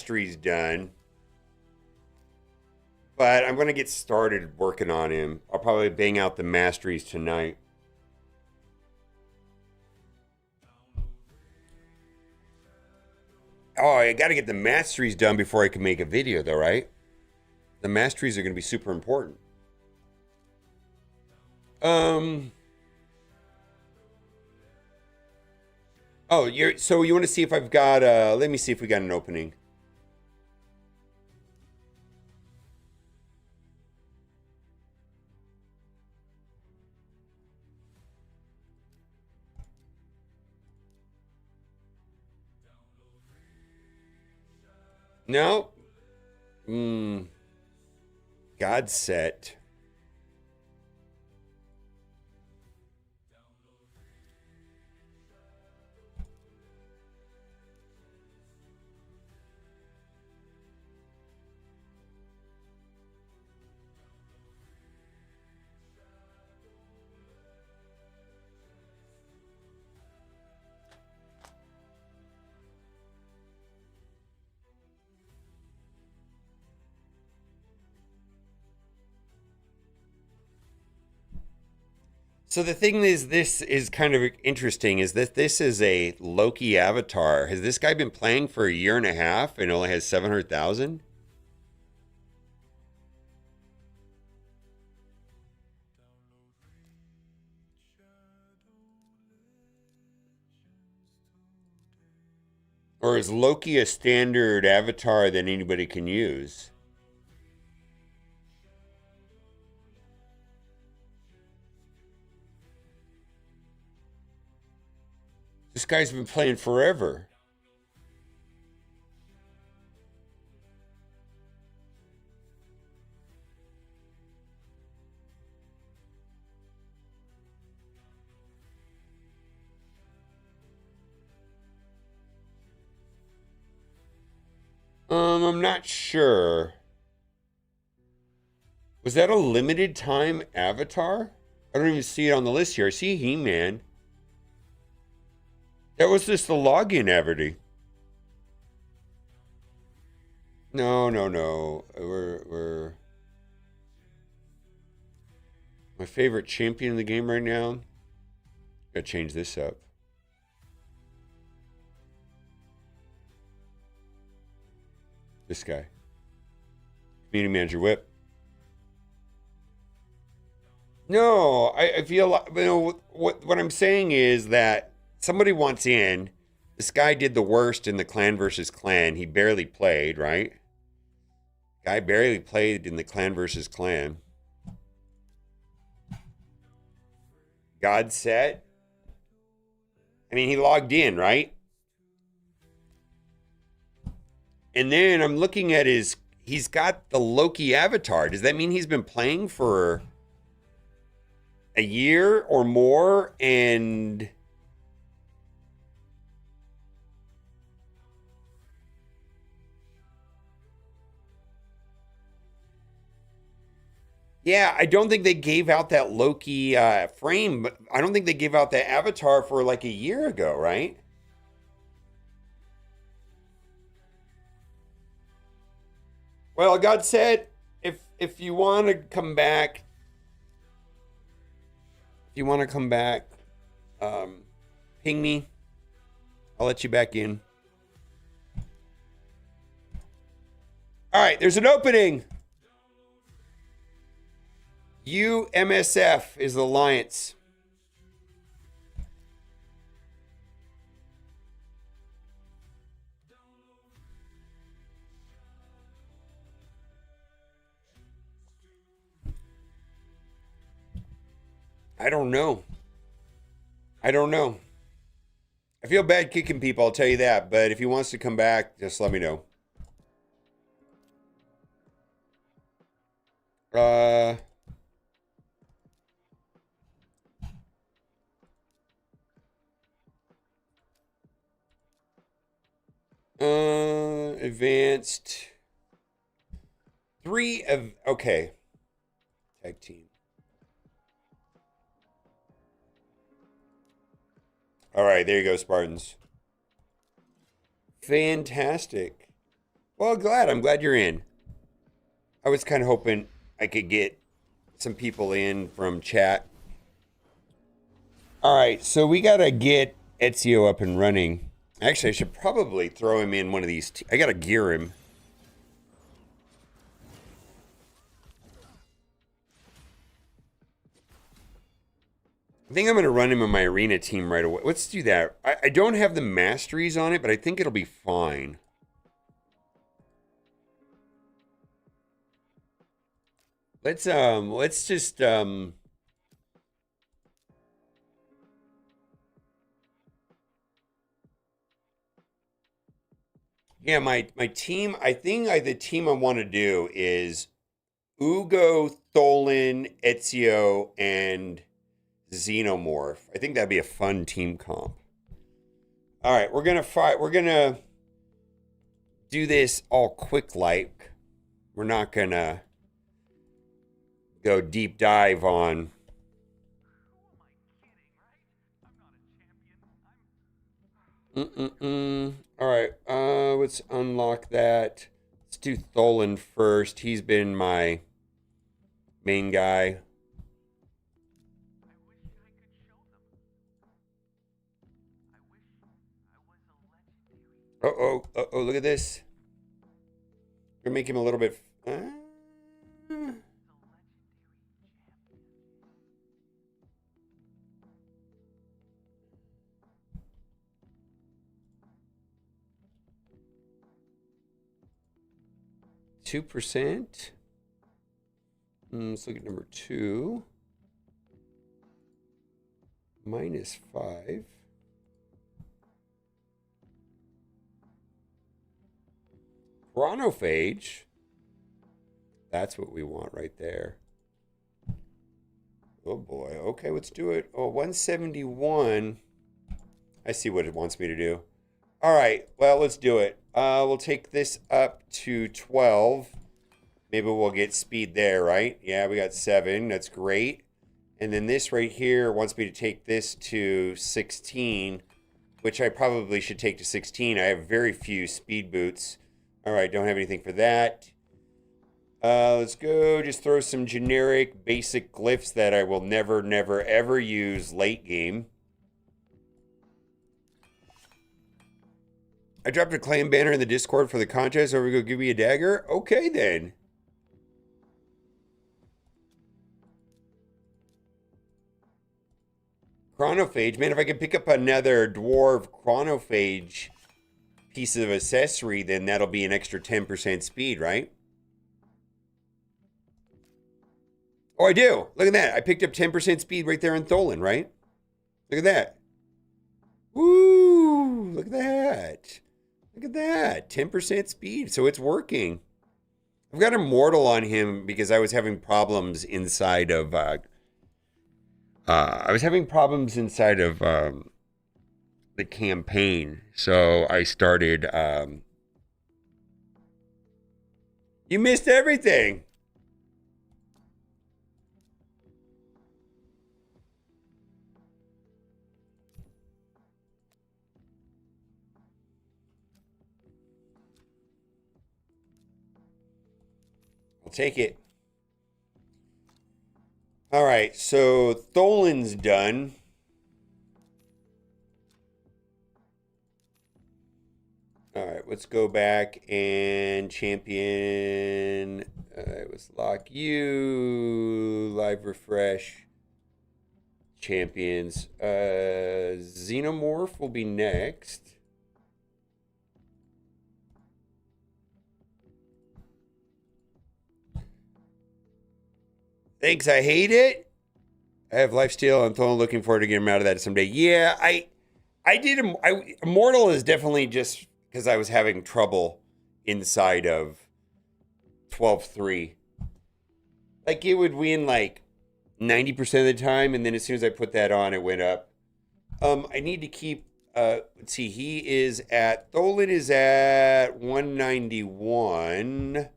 masteries done, but I'm going to get started working on him. I'll probably bang out the masteries tonight. Oh, I got to get the masteries done before I can make a video, though, right? The masteries are going to be super important. Um. Oh, so you want to see if I've got? Let me see if we got an opening. No. Hmm. God set. So the thing is, this is kind of interesting. Is that this is a Loki avatar? Has this guy been playing for a year and a half and only has 700,000? Or is Loki a standard avatar that anybody can use? This guy's been playing forever. I'm not sure. Was that a limited time avatar? I don't even see it on the list here. I see He-Man. That was just the login avatar. No, no, no. We're my favorite champion in the game right now. Gotta change this up. This guy. Community manager whip. No, I feel like, you know, what I'm saying is that somebody wants in. This guy did the worst in the clan versus clan. He barely played, right? Guy barely played in the clan versus clan. God set. I mean, he logged in, right? And then I'm looking at his. He's got the Loki avatar. Does that mean he's been playing for a year or more? And yeah, I don't think they gave out that Loki frame, but I don't think they gave out that avatar for like a year ago, right? Well, God said, if you want to come back, if you want to come back, um, ping me. I'll let you back in. All right, there's an opening. UMSF is the alliance. I don't know. I don't know. I feel bad kicking people, I'll tell you that. But if he wants to come back, just let me know. Uh, advanced. Three of okay. Tag team. All right, there you go, Spartans. Fantastic. Well, glad. I'm glad you're in. I was kind of hoping I could get some people in from chat. All right, so we got to get Ezio up and running. Actually, I should probably throw him in one of these. I got to gear him. I think I'm going to run him in my arena team right away. Let's do that. I don't have the masteries on it, but I think it'll be fine. Let's just yeah, my team, I think the team I want to do is Ugo, Tholen, Ezio, and Xenomorph. I think that'd be a fun team comp. All right, we're gonna fight. We're gonna do this all quick like. We're not gonna go deep dive on. All right, let's unlock that. Let's do Tholen first. He's been my main guy. Oh, look at this. We're gonna make him a little bit. 2%. Let's look at number 2. -5. Chronophage. That's what we want right there. Oh boy. Okay, let's do it. Oh, 171. I see what it wants me to do. All right. Well, let's do it. We'll take this up to 12. Maybe we'll get speed there, right? Yeah, we got 7. That's great. And then this right here wants me to take this to 16, which I probably should take to 16. I have very few speed boots. All right, don't have anything for that. Let's go just throw some generic basic glyphs that I will never, never, ever use late game. I dropped a clan banner in the Discord for the contest. Over, go give me a dagger? Okay, then. Chronophage. Man, if I could pick up another dwarf chronophage piece of accessory, then that'll be an extra 10% speed, right? Oh, I do. Look at that. I picked up 10% speed right there in Tholen, right? Look at that. Woo! Look at that. Look at that. 10% speed. So it's working. I've got Immortal on him because I was having problems inside of the campaign. So I started you missed everything. I'll take it. All right, so Tholen's done. All right, let's go back and champion. Let's lock you. Live refresh. Champions. Xenomorph will be next. Thanks, I hate it. I have lifesteal. I'm totally looking forward to getting him out of that someday. Yeah, I did. Immortal is definitely just because I was having trouble inside of 12-3. Like it would win like 90% of the time, and then as soon as I put that on, it went up. I need to keep. Let's see. Tholen is at 191.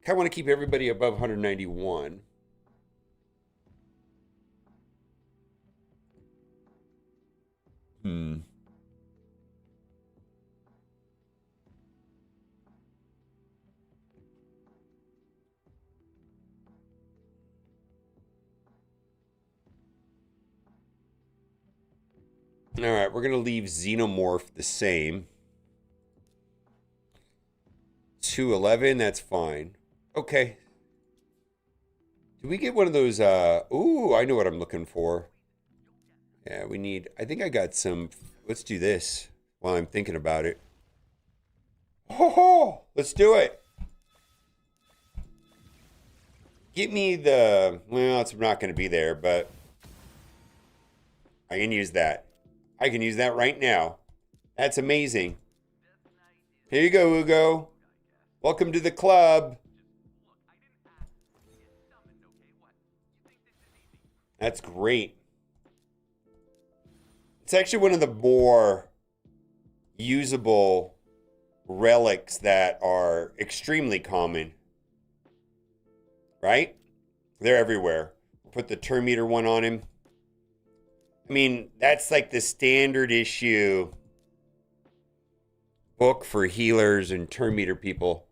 I want to keep everybody above 191. All right, we're going to leave Xenomorph the same. 211, that's fine. Okay. Did we get one of those? Ooh, I know what I'm looking for. Yeah, we need, I think I got some. Let's do this while I'm thinking about it. Oh, let's do it. Get me the, well, it's not going to be there, but I can use that. I can use that right now. That's amazing. Here you go, Ugo. Welcome to the club. That's great. It's actually one of the more usable relics that are extremely common. Right? They're everywhere. Put the Term Meter one on him. I mean, that's like the standard issue book for healers and Term Meter people.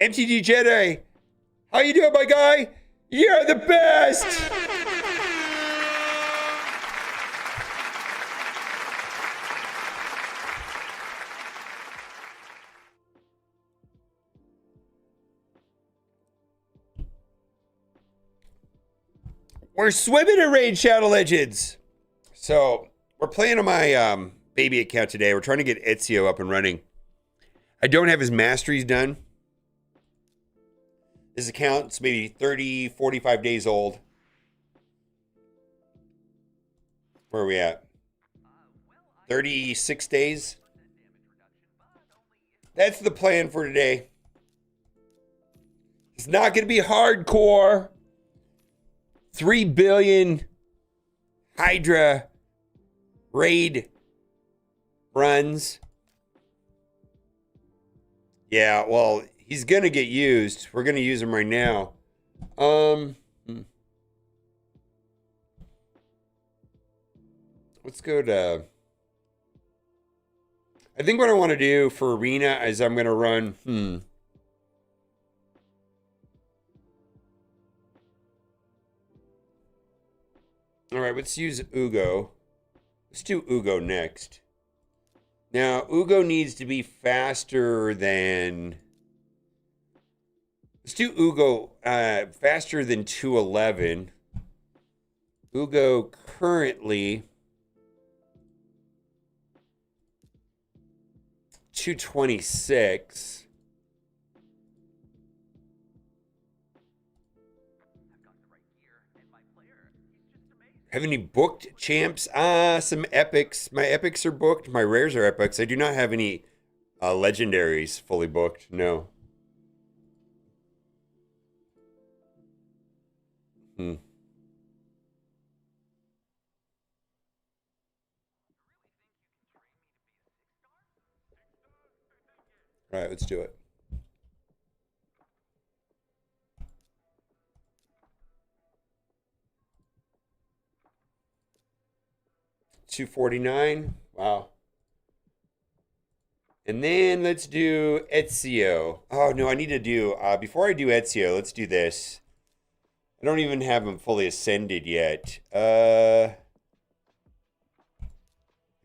MTG Jedi, how you doing, my guy? You're the best! We're swimming in Raid Shadow Legends. So, we're playing on my baby account today. We're trying to get Ezio up and running. I don't have his masteries done. His account's maybe 30, 45 days old. Where are we at? 36 days. That's the plan for today. It's not going to be hardcore. 3 billion Hydra raid runs. Yeah, well, he's going to get used. We're going to use him right now. Let's go to... I think what I want to do for Arena is I'm going to run... All right, let's use Ugo. Let's do Ugo next. Now, Ugo needs to be faster than... Let's do Ugo faster than 211. Ugo currently 226. Have any booked champs? Some epics. My epics are booked. My rares are epics. I do not have any legendaries fully booked. No. All right, let's do it. $249. Wow. And then let's do Ezio. Oh, no, I need to do... before I do Ezio, let's do this. I don't even have him fully ascended yet. I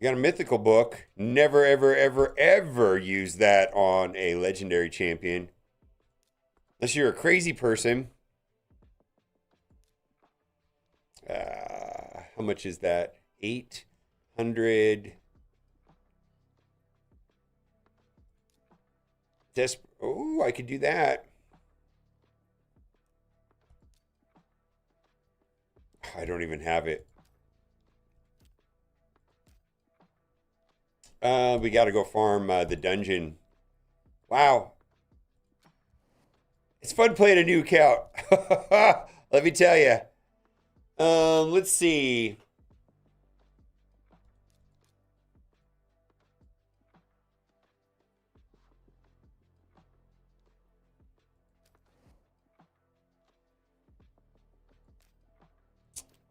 got a mythical book. Never, ever, ever, ever use that on a legendary champion. Unless you're a crazy person. How much is that? 800. Oh, I could do that. I don't even have it. We got to go farm the dungeon. Wow. It's fun playing a new account. Let me tell you. Let's see.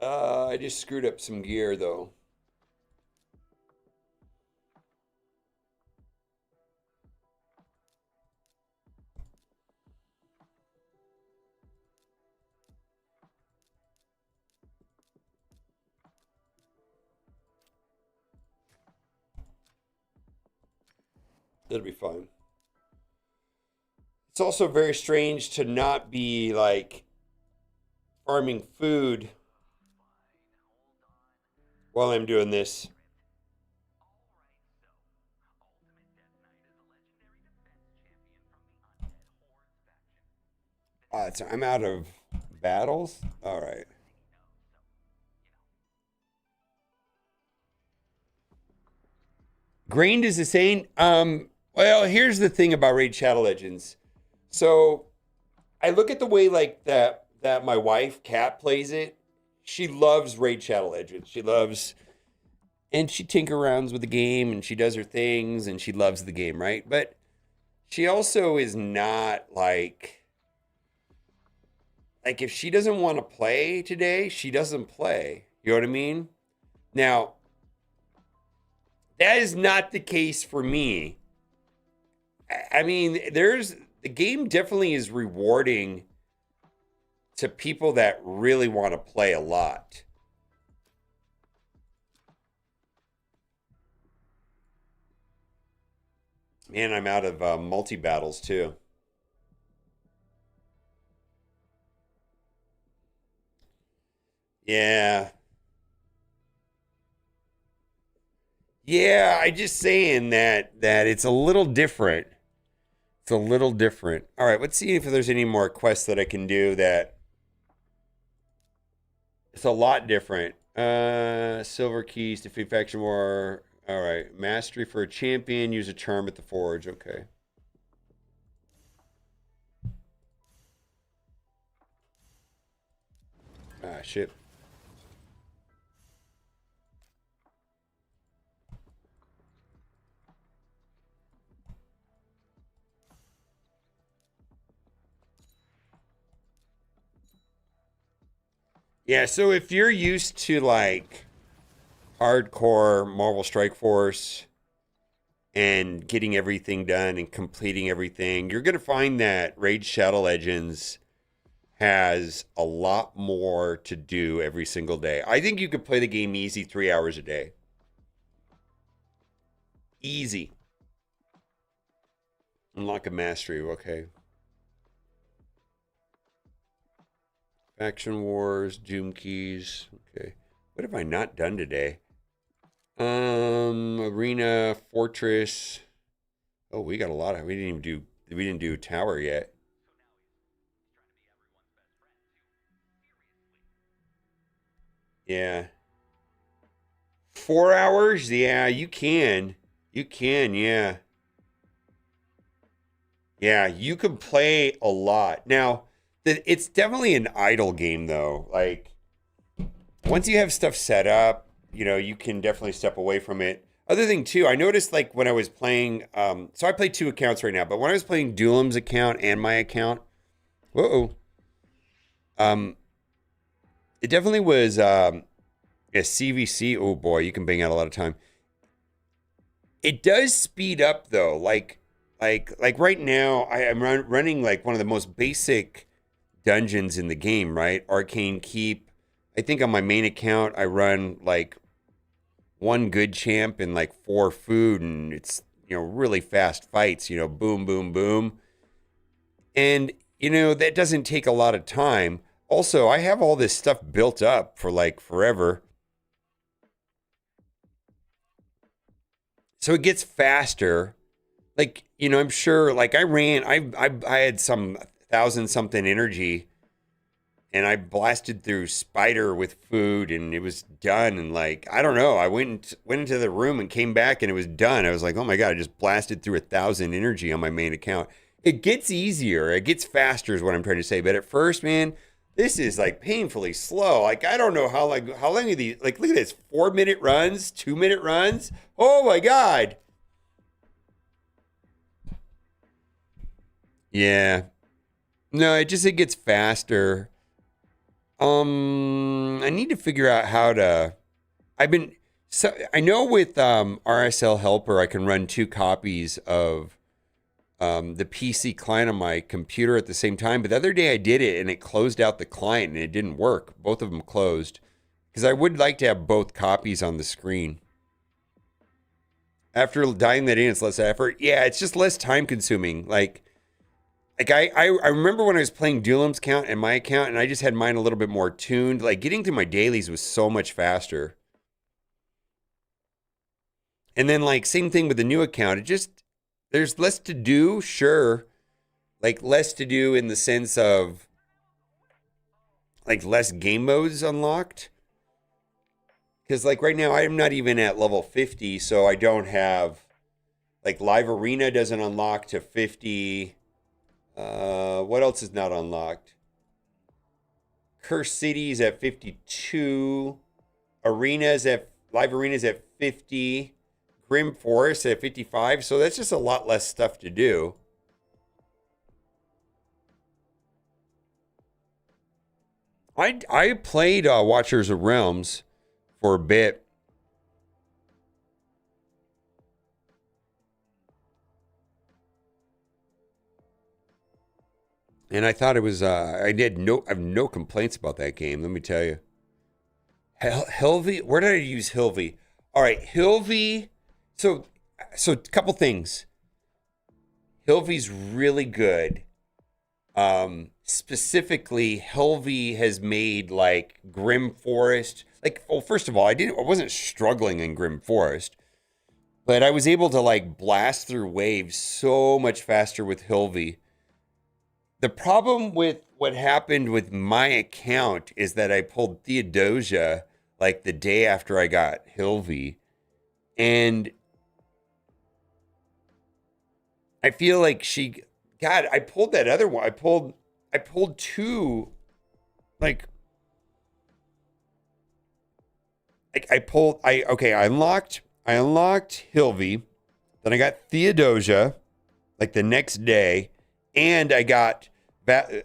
I just screwed up some gear though. It'll be fine. It's also very strange to not be like farming food while I'm doing this. I'm out of battles. All right. Grained is the same. Well, here's the thing about Raid Shadow Legends. So I look at the way like that my wife Kat plays it. She loves Raid Shadow Legends. She loves and she tinker arounds with the game and she does her things and she loves the game, right? But she also is not like if she doesn't want to play today, she doesn't play. You know what I mean? Now, that is not the case for me. I mean, there's the game definitely is rewarding to people that really want to play a lot. Man, I'm out of multi battles too. Yeah. Yeah, I just saying that it's a little different. It's a little different. All right, let's see if there's any more quests that I can do that it's a lot different. Silver keys, defeat faction war. All right, mastery for a champion, use a charm at the forge. Okay. Ah, shit. Yeah, so if you're used to like hardcore Marvel Strike Force and getting everything done and completing everything, you're going to find that Raid Shadow Legends has a lot more to do every single day. I think you could play the game easy 3 hours a day. Easy. Unlock a mastery. Okay. Faction Wars, Doom Keys. Okay. What have I not done today? Arena, Fortress. Oh, we got a lot of. We didn't do Tower yet. Yeah. 4 hours? Yeah, you can. You can, yeah. Yeah, you can play a lot. Now, it's definitely an idle game though. Like once you have stuff set up, you can definitely step away from it. Other thing too, I noticed like when I was playing, so I play two accounts right now, but when I was playing Duelim's account and my account, whoa, um, it definitely was a CVC. Oh boy, you can bang out a lot of time. It does speed up though. Like right now, I'm running like one of the most basic dungeons in the game, right? Arcane Keep. I think on my main account, I run like one good champ and like four food, and it's really fast fights. Boom, boom, boom, and that doesn't take a lot of time. Also, I have all this stuff built up for like forever, so it gets faster. Like I'm sure. Like I had some thousand something energy and I blasted through Spider with food and it was done. And like, I don't know, I went into the room and came back and it was done. I was like, oh my God, I just blasted through 1,000 energy on my main account. It gets easier, it gets faster is what I'm trying to say. But at first, man, this is like painfully slow. Like, I don't know how long are these, like, look at this, 4 minute runs, 2 minute runs. Oh my God. Yeah. No, it gets faster. I need to figure out how to. I've been so I know with RSL Helper I can run two copies of the PC client on my computer at the same time. But the other day I did it and it closed out the client and it didn't work. Both of them closed because I would like to have both copies on the screen. After dying that in, it's less effort. Yeah, it's just less time consuming. Like I remember when I was playing Duelim's account and my account, and I just had mine a little bit more tuned. Like getting through my dailies was so much faster. And then like same thing with the new account. It just there's less to do, sure. Like less to do in the sense of like less game modes unlocked. Because like right now I'm not even at level 50, so I don't have like live arena doesn't unlock to 50. What else is not unlocked? Cursed Cities at 52. Arenas at live arenas at 50. Grim Forest at 55. So that's just a lot less stuff to do. I played Watchers of Realms for a bit. And I thought it was I have no complaints about that game, let me tell you. Hilvy, where did I use Hilvy? All right, Hilvy. So a couple things. Hilvy's really good. Specifically, Hilvy has made like Grim Forest. Like, well, first of all, I wasn't struggling in Grim Forest, but I was able to like blast through waves so much faster with Hilvy. The problem with what happened with my account is that I pulled Theodosia like the day after I got Hilvy, and I feel like God, I pulled that other one. I pulled two, like, I unlocked Hilvy, then I got Theodosia, like the next day, and I got Venalicia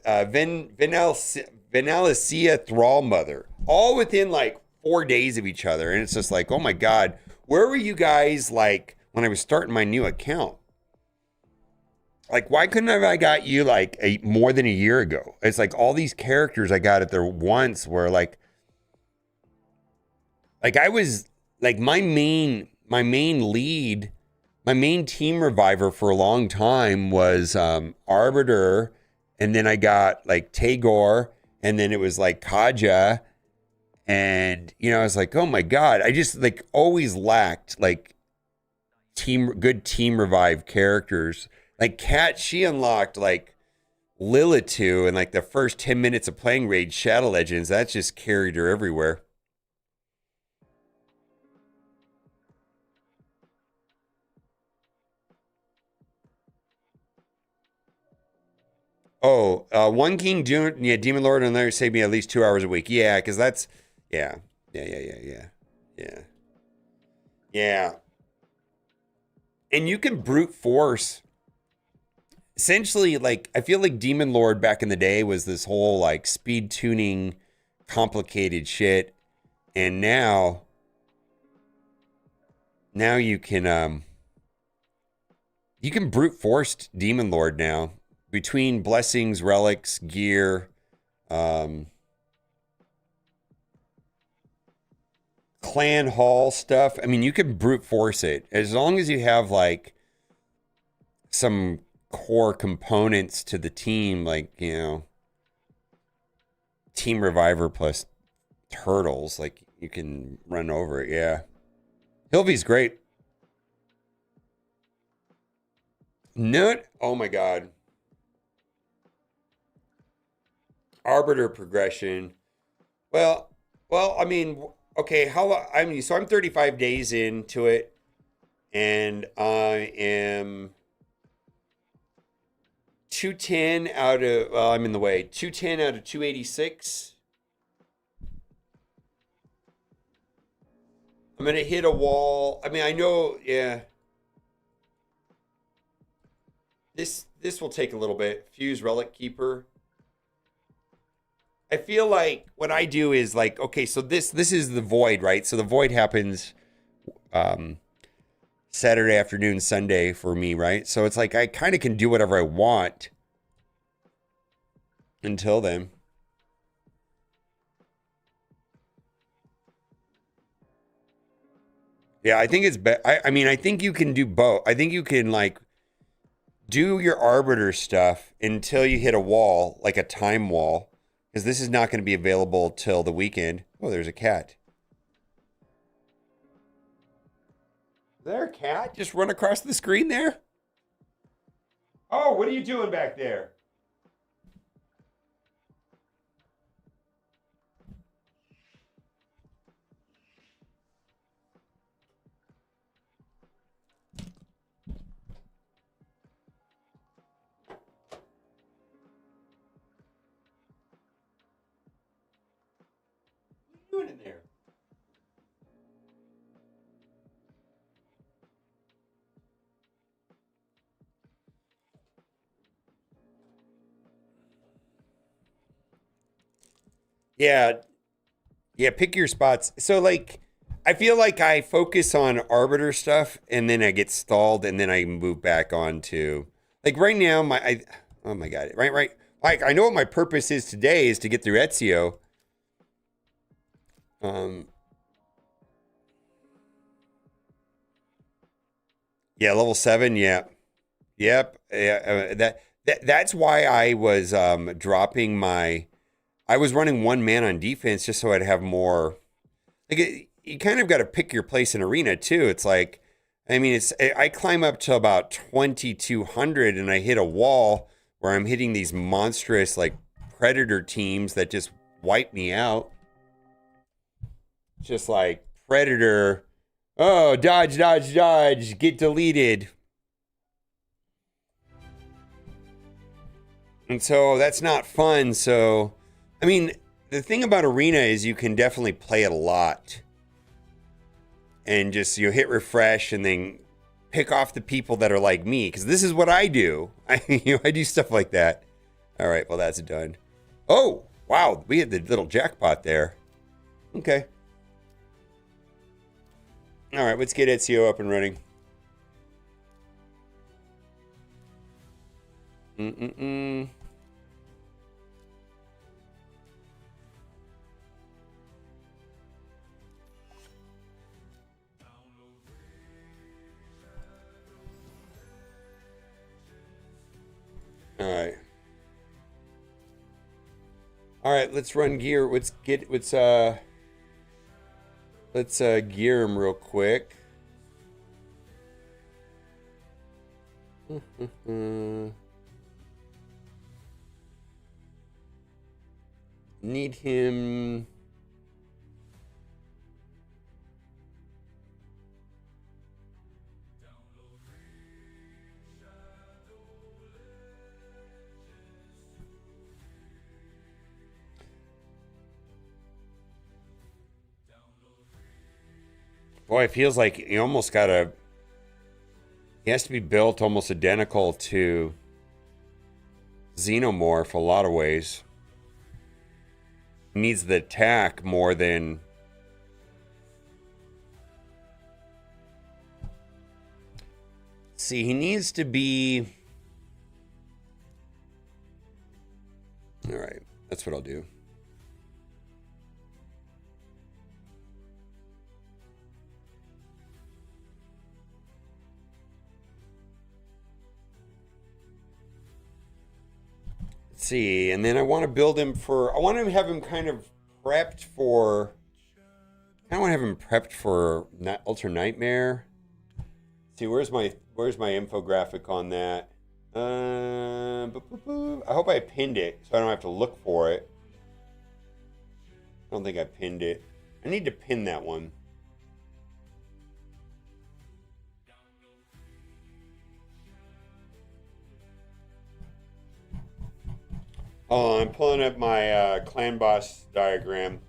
Thrall Mother, all within like 4 days of each other, and it's just like, oh my God, where were you guys like when I was starting my new account? Like, why couldn't I got you like more than a year ago? It's like all these characters I got at there once were like I was like my main team reviver for a long time was Arbiter, and then I got like Tagore, and then it was like Kaja, and I was like, oh my God, I just like always lacked like good team revive characters. Like Kat, she unlocked like Lilitu in like the first 10 minutes of playing Raid Shadow Legends. That just carried her everywhere. Oh, One King, Demon Lord, and there save me at least 2 hours a week. Yeah, because yeah, yeah. Yeah. And you can brute force. Essentially, like, I feel like Demon Lord back in the day was this whole, like, speed tuning, complicated shit. And now you can brute force Demon Lord now between blessings, relics, gear, um, clan hall stuff. I mean, you can brute force it as long as you have like some core components to the team, like team reviver plus turtles. Like you can run over it. Yeah, Hilvy's great. Nut. Oh my God. Arbiter progression. Well, I mean, okay. I mean, so I'm 35 days into it, and I am 210 out of. Well, I'm in the way. 210 out of 286. I'm gonna hit a wall. I mean, I know. Yeah, this will take a little bit. Fuse Relic Keeper. I feel like what I do is like, okay, so this is the void, right? So the void happens um Saturday afternoon, Sunday for me, right? So it's like I kind of can do whatever I want until then. Yeah, I think it's I mean, I think you can do both. I think you can like do your arbiter stuff until you hit a wall, like a time wall, because this is not going to be available till the weekend. Oh, there's a cat. Is there a cat just run across the screen there? Oh, what are you doing back there? What are you doing in there? Yeah, yeah, pick your spots. So like I feel like I focus on arbiter stuff and then I get stalled and then I move back on to like right now oh my god, right. Like I know what my purpose is today is to get through Ezio. Um yeah, level 7, yeah. Yep. Yeah, that's why I was dropping my I was running one man on defense just so I'd have more. Like you kind of got to pick your place in arena too. It's like, I mean, I climb up to about 2,200 and I hit a wall where I'm hitting these monstrous like predator teams that just wipe me out. Just like predator, oh dodge, dodge, dodge, get deleted. And so that's not fun. So, I mean, the thing about arena is you can definitely play it a lot and just you hit refresh and then pick off the people that are like me because this is what I do. I do stuff like that. All right, well that's done. Oh wow, we had the little jackpot there. Okay. All right, let's get Ezio up and running. Mm-mm-mm. All right. All right, let's run gear. Let's gear him real quick. Need him. Boy, it feels like you almost gotta. He has to be built almost identical to Xenomorph a lot of ways. He needs the attack more than. See, he needs to be. All right, that's what I'll do. Let's see, and then I want to build him for. I want to have him kind of prepped for. I want to have him prepped for Ultra Nightmare. See, where's my infographic on that? I hope I pinned it so I don't have to look for it. I don't think I pinned it. I need to pin that one. Oh, I'm pulling up my clan boss diagram.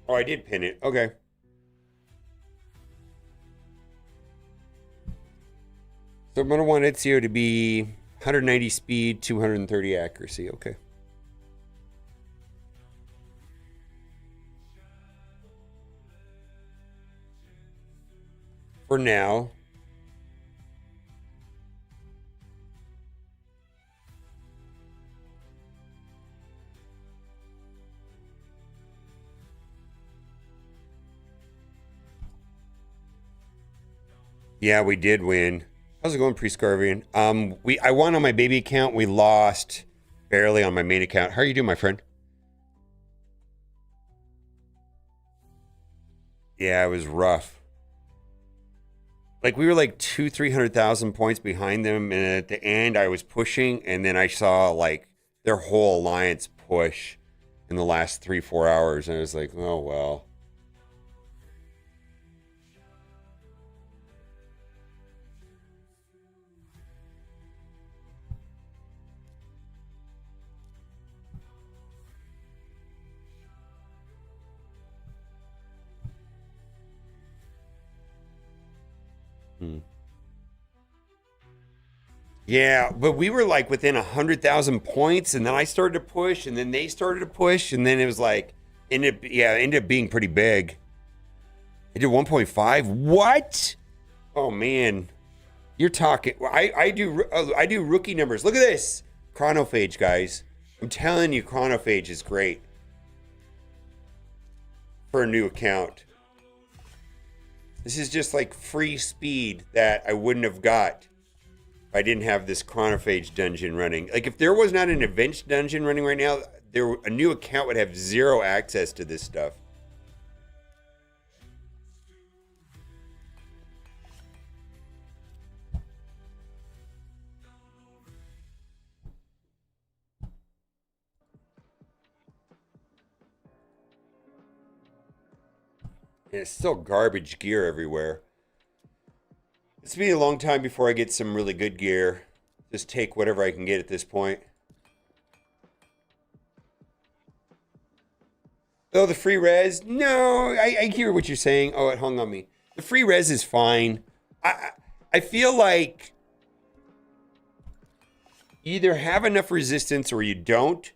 Oh, I did pin it. Okay. So I'm going to want Ezio to be 190 speed, 230 accuracy. Okay. For now. Yeah, we did win. How's it going, Pre-Scarvian? I won on my baby account. We lost barely on my main account. How are you doing, my friend? Yeah, it was rough. Like we were like 300,000 points behind them, and at the end I was pushing, and then I saw like their whole alliance push in the last 3 4 hours, and I was like, oh well. Hmm. Yeah, but we were like within 100,000 points, and then I started to push, and then they started to push, and then it was like ended up being pretty big. It did 1.5. What? Oh man, you're talking. I do rookie numbers. Look at this chronophage, guys. I'm telling you, chronophage is great for a new account. This is just like free speed that I wouldn't have got if I didn't have this chronophage dungeon running. Like if there was not an event dungeon running right now, a new account would have zero access to this stuff. And it's still garbage gear everywhere. It's been a long time before I get some really good gear. Just take whatever I can get at this point. Oh, the free res? No, I hear what you're saying. Oh, it hung on me. The free res is fine. I feel like you either have enough resistance or you don't.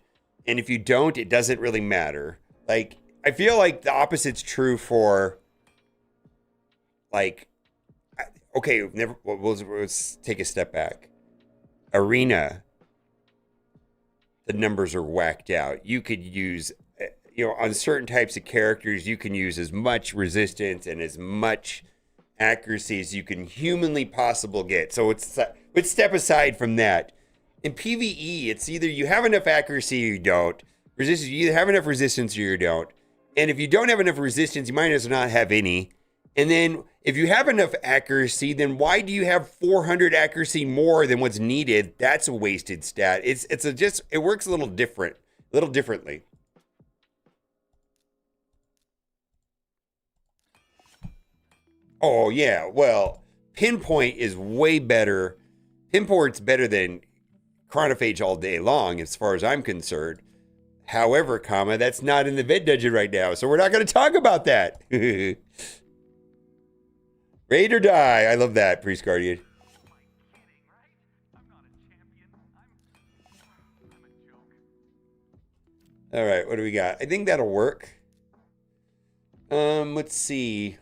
And if you don't, it doesn't really matter. Like, I feel like the opposite's true for, like, okay, never. Let's take a step back. Arena, the numbers are whacked out. You could use, on certain types of characters, you can use as much resistance and as much accuracy as you can humanly possible get. So let's step aside from that. In PvE, it's either you have enough accuracy or you don't. Resistance, you either have enough resistance or you don't. And if you don't have enough resistance, you might as well not have any. And then if you have enough accuracy, then why do you have 400 accuracy more than what's needed? That's a wasted stat. It works a little differently. Oh yeah, well, pinpoint is way better. Pinpoint's better than chronophage all day long, as far as I'm concerned. However, that's not in the vid dungeon right now, so we're not going to talk about that. Raid or die. I love that, Priest Guardian. All right, what do we got? I think that'll work. Let's see.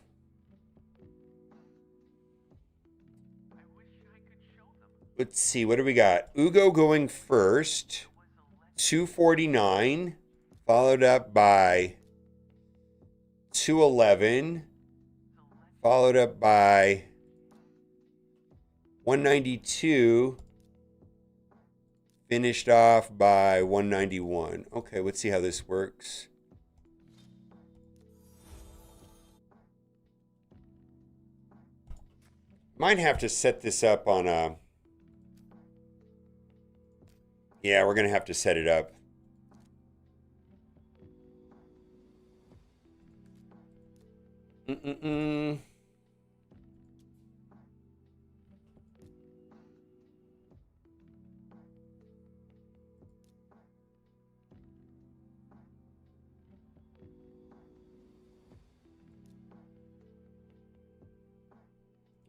Let's see, what do we got? Ugo going first. 249, followed up by 211, followed up by 192, finished off by 191. Okay, let's see how this works. Might have to set this up on a... Yeah, we're going to have to set it up.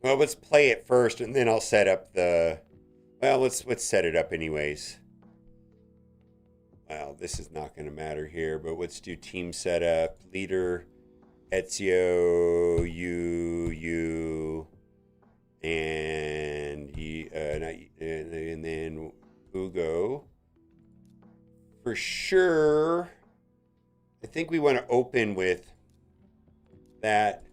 Well, let's play it first, and then I'll set up the... Well, let's set it up anyways. Well, this is not going to matter here, but let's do team setup. Leader, Ezio, you, and then Ugo. For sure, I think we want to open with that.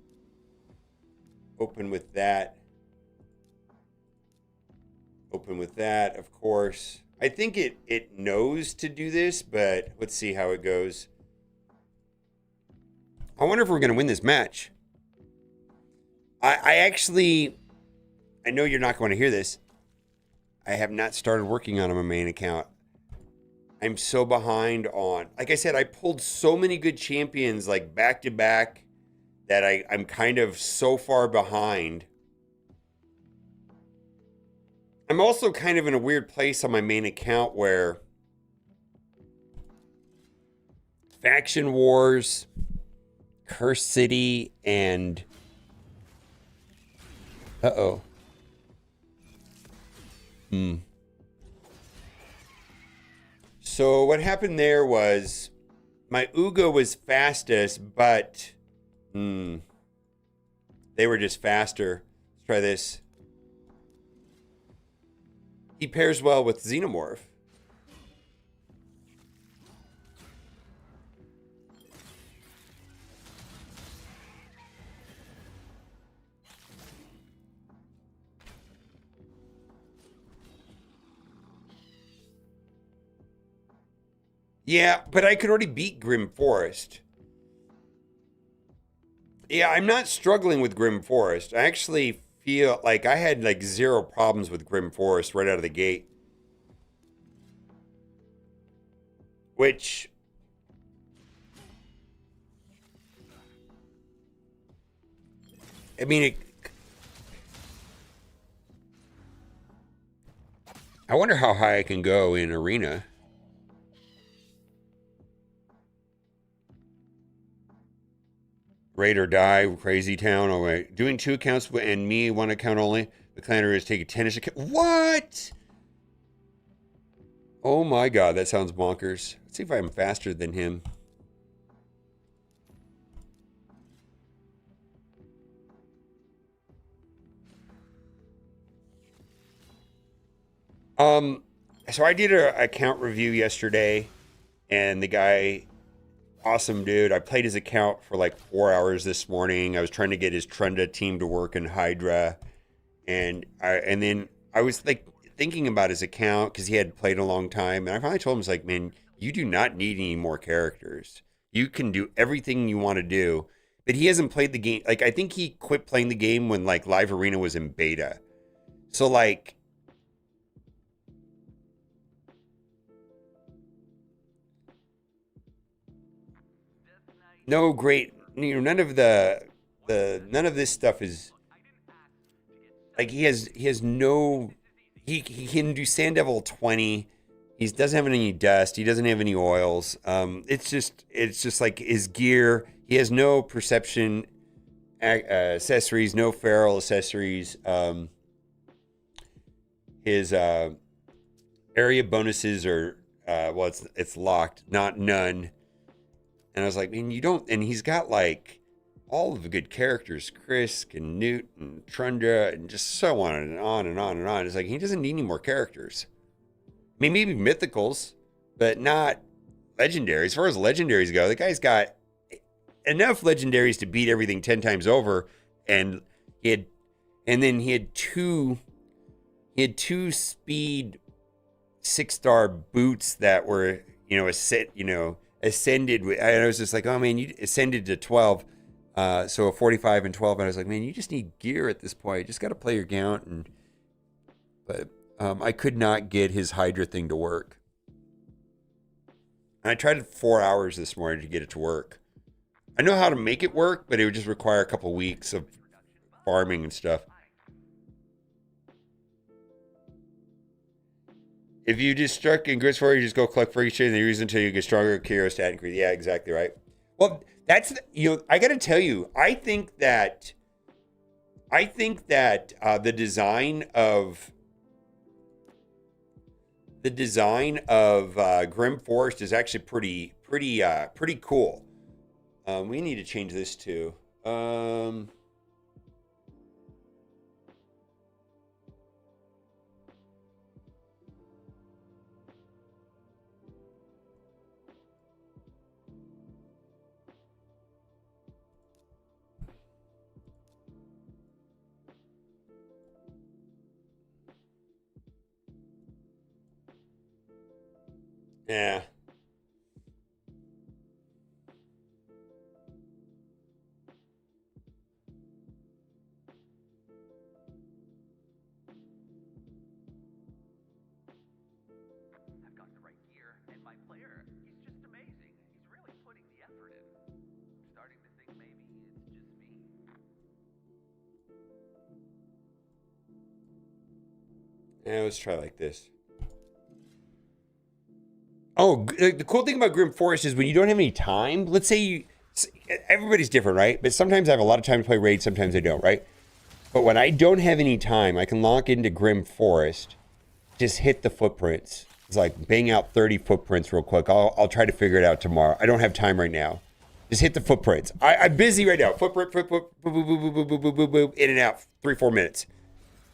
open with that, of course. I think it knows to do this, but let's see how it goes. I wonder if we're going to win this match. I actually, I know you're not going to hear this. I have not started working on my main account. I'm so behind on, like I said, I pulled so many good champions like back to back that I'm kind of so far behind. I'm also kind of in a weird place on my main account where Faction Wars, Curse City, and uh-oh. So what happened there was my Ugo was fastest, but they were just faster. Let's try this. He pairs well with Xenomorph. Yeah, but I could already beat Grim Forest. Yeah, I'm not struggling with Grim Forest. I actually feel like I had like zero problems with Grim Forest right out of the gate. Which I mean, I wonder how high I can go in arena. Raid or die, crazy town. Oh wait, doing 2 accounts and me 1 account only. The clanner is taking 10ish account. What? Oh my god, that sounds bonkers. Let's see if I'm faster than him. So I did a account review yesterday, and the guy, awesome dude. I played his account for like 4 hours this morning. I was trying to get his Trunda team to work in Hydra, and then I was like thinking about his account because he had played a long time, and I finally told him, I was like, man, you do not need any more characters. You can do everything you want to do. But he hasn't played the game. Like I think he quit playing the game when like Live Arena was in beta. So like no great, none of none of this stuff is like he has no he can do Sand Devil 20. He doesn't have any dust. He doesn't have any oils. It's just like his gear. He has no perception accessories, no feral accessories. His area bonuses are well, it's locked, not none. And I was like, man, you don't. And he's got like all of the good characters, Krisk and Newt and Trundra, and just so on and on and on and on. It's like he doesn't need any more characters. I mean, maybe mythicals, but not legendaries. As far as legendaries go, the guy's got enough legendaries to beat everything 10 times over. And he had, and then he had two speed 6-star boots that were, ascended. And I was just like, oh man, you ascended to 12. So a 45 and 12. And I was like, man, you just need gear at this point. You just got to play your count. But I could not get his Hydra thing to work. And I tried it 4 hours this morning to get it to work. I know how to make it work, but it would just require a couple weeks of farming and stuff. If you just struck in Gris 4, you just go collect free shit and you use it until you get stronger, Kiro stat increase. Yeah, exactly right. Well, that's, I got to tell you, I think that the design of Grim Forest is actually pretty cool. We need to change this too. Yeah. I've got the right gear, and my player, he's just amazing. He's really putting the effort in. I'm starting to think maybe it's just me. Yeah, let's try like this. Oh, the cool thing about Grim Forest is when you don't have any time, let's say everybody's different, right? But sometimes I have a lot of time to play raids, sometimes I don't, right? But when I don't have any time, I can lock into Grim Forest, just hit the footprints. It's like bang out 30 footprints real quick. I'll try to figure it out tomorrow. I don't have time right now. Just hit the footprints. I'm busy right now. Footprint, footprint, boop, boop, boop, boop, boop, boop, boop, boop, in and out, 3-4 minutes.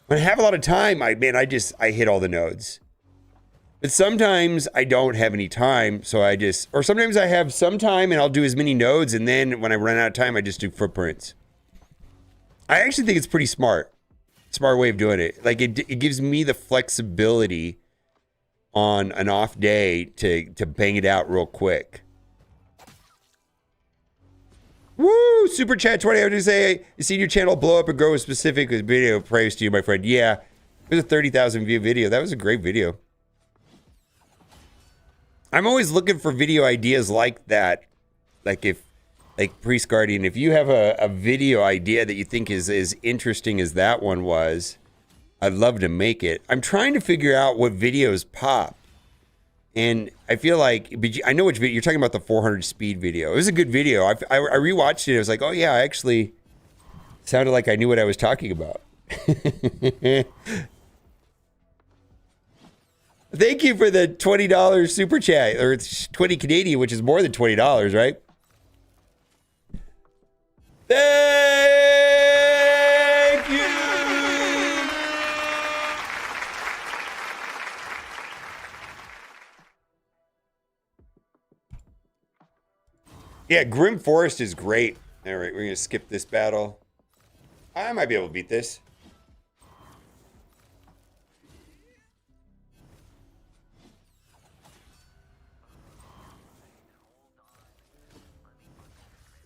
When I have a lot of time, I hit all the nodes. But sometimes I don't have any time, so or sometimes I have some time and I'll do as many nodes, and then when I run out of time, I just do footprints. I actually think it's pretty smart. Smart way of doing it. Like it gives me the flexibility on an off day to bang it out real quick. Woo! Super chat 20. I would just say, you seen your channel blow up and grow specific with video. Praise to you, my friend. Yeah, it was a 30,000 view video. That was a great video. I'm always looking for video ideas like that. Like Priest Guardian, if you have a video idea that you think is as interesting as that one was, I'd love to make it. I'm trying to figure out what videos pop. And I feel like, I know which video, you're talking about the 400 speed video. It was a good video. I rewatched it. I was like, oh yeah, I actually sounded like I knew what I was talking about. Thank you for the $20 super chat, or it's 20 Canadian, which is more than $20, right? Thank you. Yeah, Grim Forest is great. All right, we're going to skip this battle. I might be able to beat this.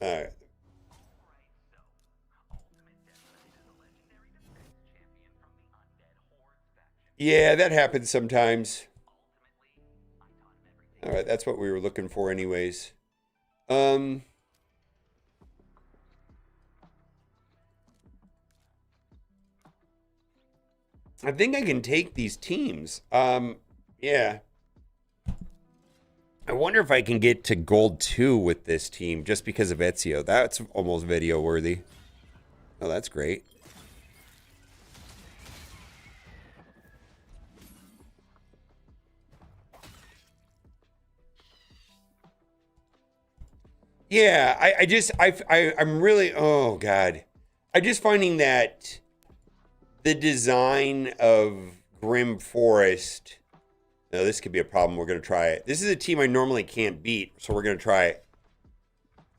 All right. Yeah, that happens sometimes. All right, that's what we were looking for anyways. I think I can take these teams. Yeah. I wonder if I can get to gold 2 with this team just because of Ezio. That's almost video worthy. Oh, that's great. Yeah, I'm really, oh God. I'm just finding that the design of Grim Forest, no, this could be a problem. We're going to try it. This is a team I normally can't beat, so we're going to try it.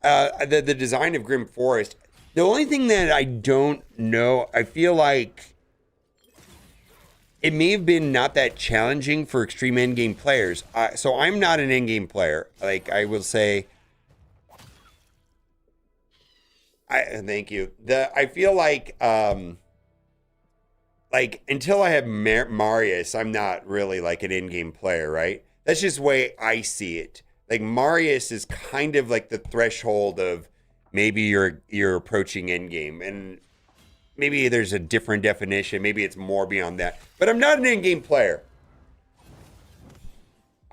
The design of Grim Forest, the only thing that I don't know, I feel like it may have been not that challenging for extreme endgame players. So I'm not an endgame player. Like I will say, thank you. I feel like until I have Marius, I'm not really like an in-game player, right? That's just the way I see it. Like Marius is kind of like the threshold of maybe you're approaching in-game, and maybe there's a different definition. Maybe it's more beyond that. But I'm not an in-game player.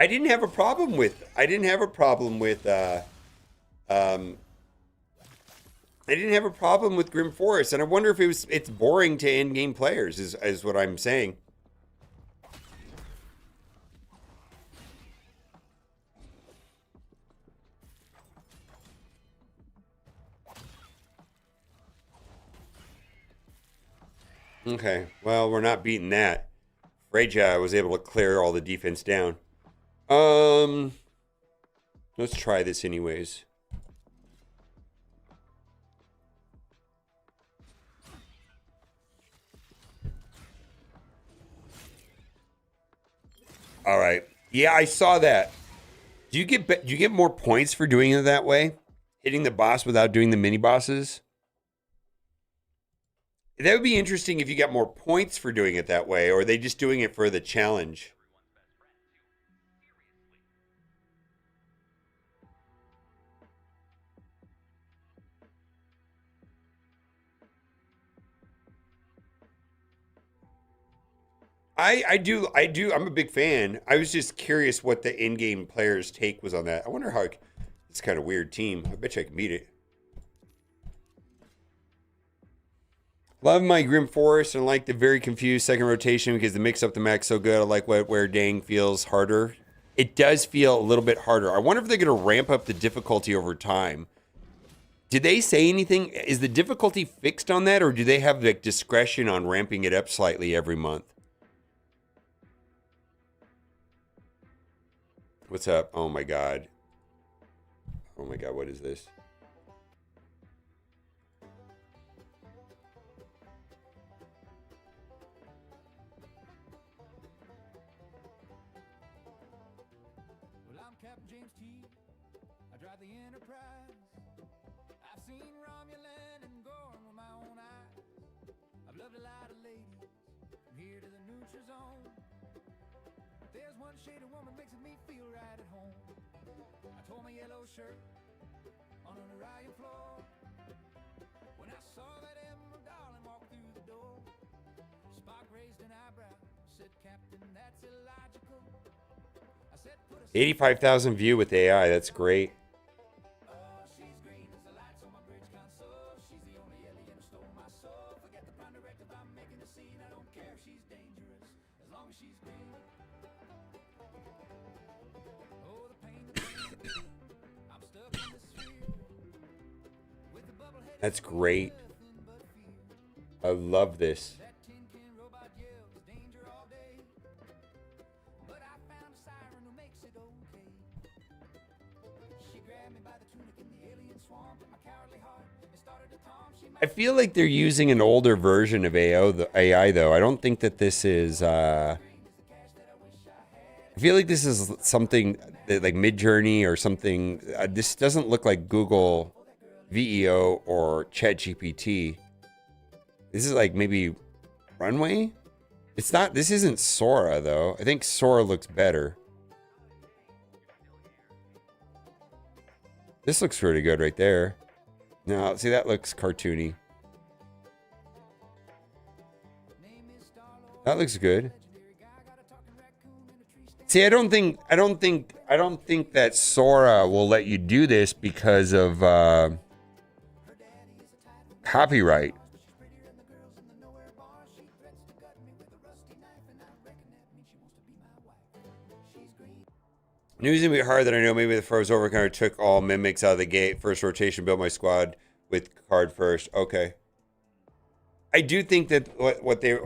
I didn't have a problem with Grim Forest, and I wonder if it's boring to in-game players is what I'm saying. Okay, well, we're not beating that. Freja was able to clear all the defense down. Let's try this anyways. All right. Yeah, I saw that. Do you get more points for doing it that way? Hitting the boss without doing the mini bosses? That would be interesting if you got more points for doing it that way, or are they just doing it for the challenge? I do. I'm a big fan. I was just curious what the in-game players' take was on that. I wonder how it's kind of weird team. I bet you I can beat it. Love my Grim Forest and like the very confused second rotation because the mix up the max so good. I like where Dang feels harder. It does feel a little bit harder. I wonder if they're going to ramp up the difficulty over time. Did they say anything? Is the difficulty fixed on that, or do they have like discretion on ramping it up slightly every month? What's up? Oh my god. Oh my god, what is this? Well, I'm Captain James T. I drive the Enterprise. I've seen Romulan and Gorn with my own eyes. I've loved a lot of ladies from here to the neutral zone. But there's one shady woman makes me feel right at home. I tore my yellow shirt on an Orion floor. When I saw that Emerald darling walk through the door, Spock raised an eyebrow, said, Captain, that's illogical. I said, put a 85,000 view with AI. That's great. she's green as the lights on my bridge console. She's the only alien who stole my soul. Forget the prime directive, I'm making a scene. I don't care if she's dangerous, as long as she's green. Oh, the pain, the pain. I'm stuck in the sphere with the bubble head. That's great. Nothing but fear. I love this. That tin can robot yells danger all day, but I found a siren who makes it okay. She grabbed me by the tunic in the alien swamp, my cowardly heart, and started to tom. She I feel like they're using an older version of AI though. I don't think that this is. I feel like this is something like Midjourney or something. This doesn't look like Google VEO or ChatGPT. This is like maybe Runway. It's not. This isn't Sora though. I think Sora looks better. This looks pretty good right there. No, see that looks cartoony. That looks good. See, I don't think that Sora will let you do this because of copyright. News gonna be hard that I know. Maybe the froze over kind of took all mimics out of the gate. First rotation, built my squad with card first. Okay. I do think that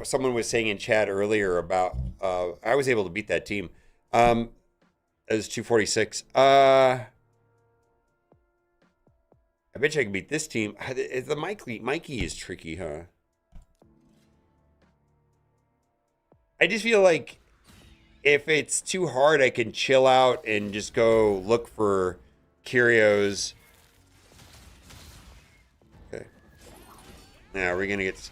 someone was saying in chat earlier about I was able to beat that team. It was 246. I bet you I can beat this team. The Mikey is tricky, huh? I just feel like if it's too hard, I can chill out and just go look for curios. Okay. Now we're gonna get.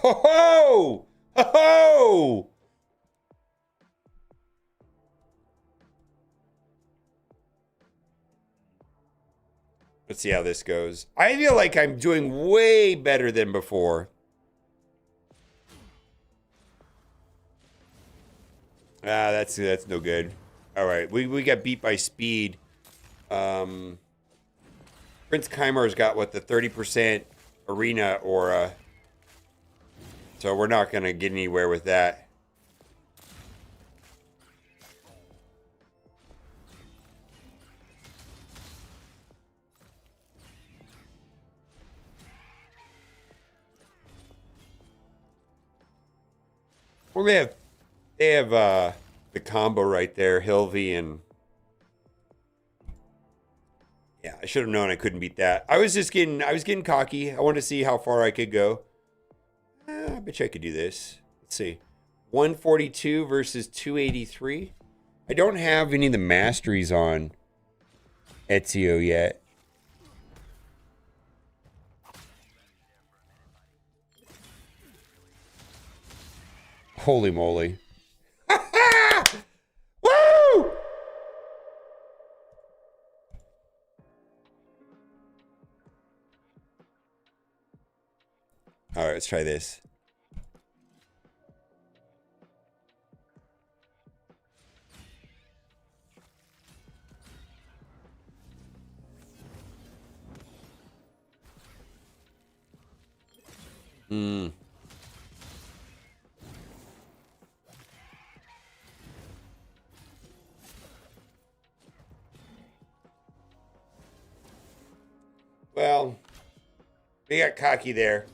Oh! Oh! Let's see how this goes. I feel like I'm doing way better than before. Ah, that's no good. All right, we got beat by speed. Prince Kymar's got what, the 30% arena aura. So we're not gonna get anywhere with that. Well, they have the combo right there, Hilvy and yeah, I should have known I couldn't beat that. I was getting cocky. I wanted to see how far I could go. I bet you I could do this. Let's see. 142 versus 283. I don't have any of the masteries on Ezio yet. Holy moly. Woo! All right, let's try this. Well, we got cocky there.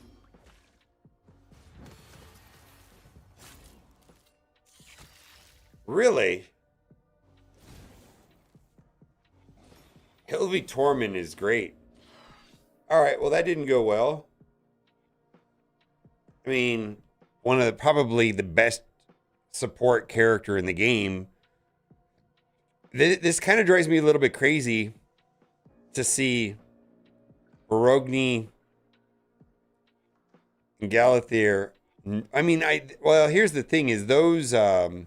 Really? Hilvi Tormund is great. All right, well, that didn't go well. I mean, one of the probably the best support character in the game. This kind of drives me a little bit crazy to see Borogni and Galathir. I mean, well, here's the thing: is those the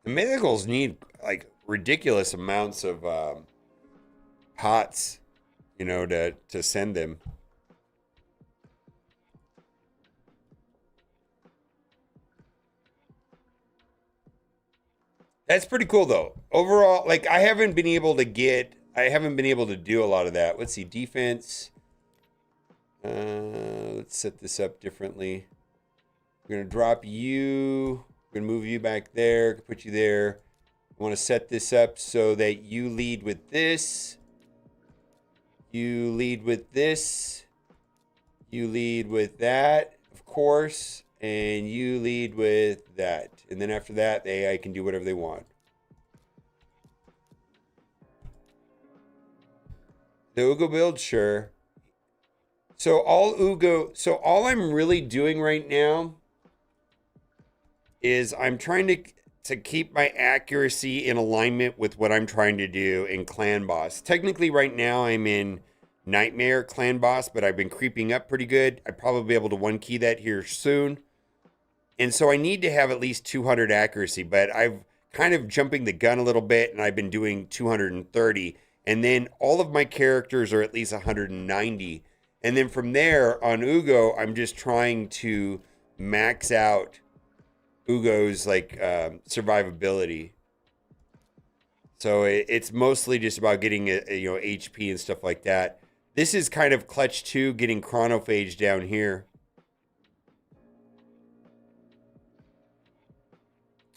mythicals need like ridiculous amounts of pots, you know, to send them. That's pretty cool though. Overall, like I haven't been able to do a lot of that. Let's see, defense. Let's set this up differently. We're gonna drop you. We're gonna move you back there. Put you there. I want to set this up so that you lead with this. You lead with this. You lead with that, of course. And you lead with that. And then after that, AI can do whatever they want. The Ugo build, sure. So all I'm really doing right now is I'm trying to keep my accuracy in alignment with what I'm trying to do in Clan Boss. Technically right now I'm in Nightmare Clan Boss, but I've been creeping up pretty good. I'd probably be able to one key that here soon. And so I need to have at least 200 accuracy, but I've kind of jumping the gun a little bit and I've been doing 230. And then all of my characters are at least 190. And then from there on Ugo, I'm just trying to max out Ugo's like survivability. So it's mostly just about getting HP and stuff like that. This is kind of clutch 2, getting chronophage down here.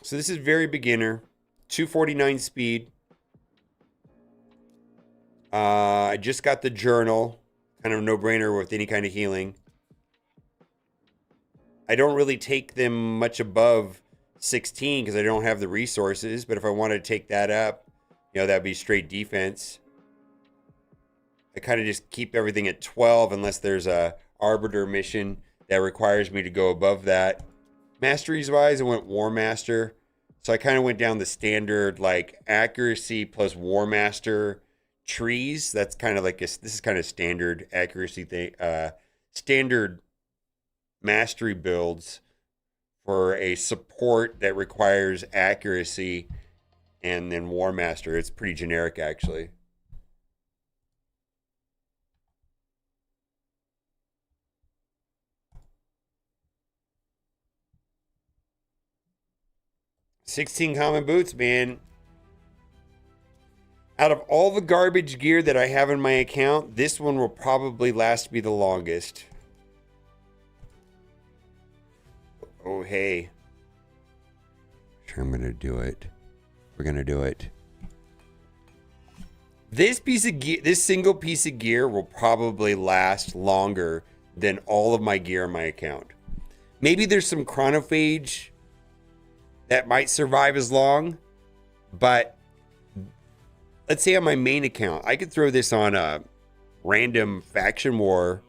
So this is very beginner, 249 speed. I just got the journal, kind of no-brainer with any kind of healing. I don't really take them much above 16 because I don't have the resources, but if I wanted to take that up, that'd be straight defense. I kind of just keep everything at 12 unless there's a Arbiter mission that requires me to go above that. Masteries wise, I went War Master. So I kind of went down the standard like accuracy plus War Master trees. That's kind of like this is kind of standard accuracy thing. Standard mastery builds for a support that requires accuracy and then War Master. It's pretty generic actually. $16 common boots, man. Out of all the garbage gear that I have in my account, this one will probably last me the longest. Oh, hey. Sure, I'm going to do it. We're going to do it. This piece of gear, this single piece of gear will probably last longer than all of my gear in my account. Maybe there's some chronophage that might survive as long, but let's say on my main account, I could throw this on a random faction war,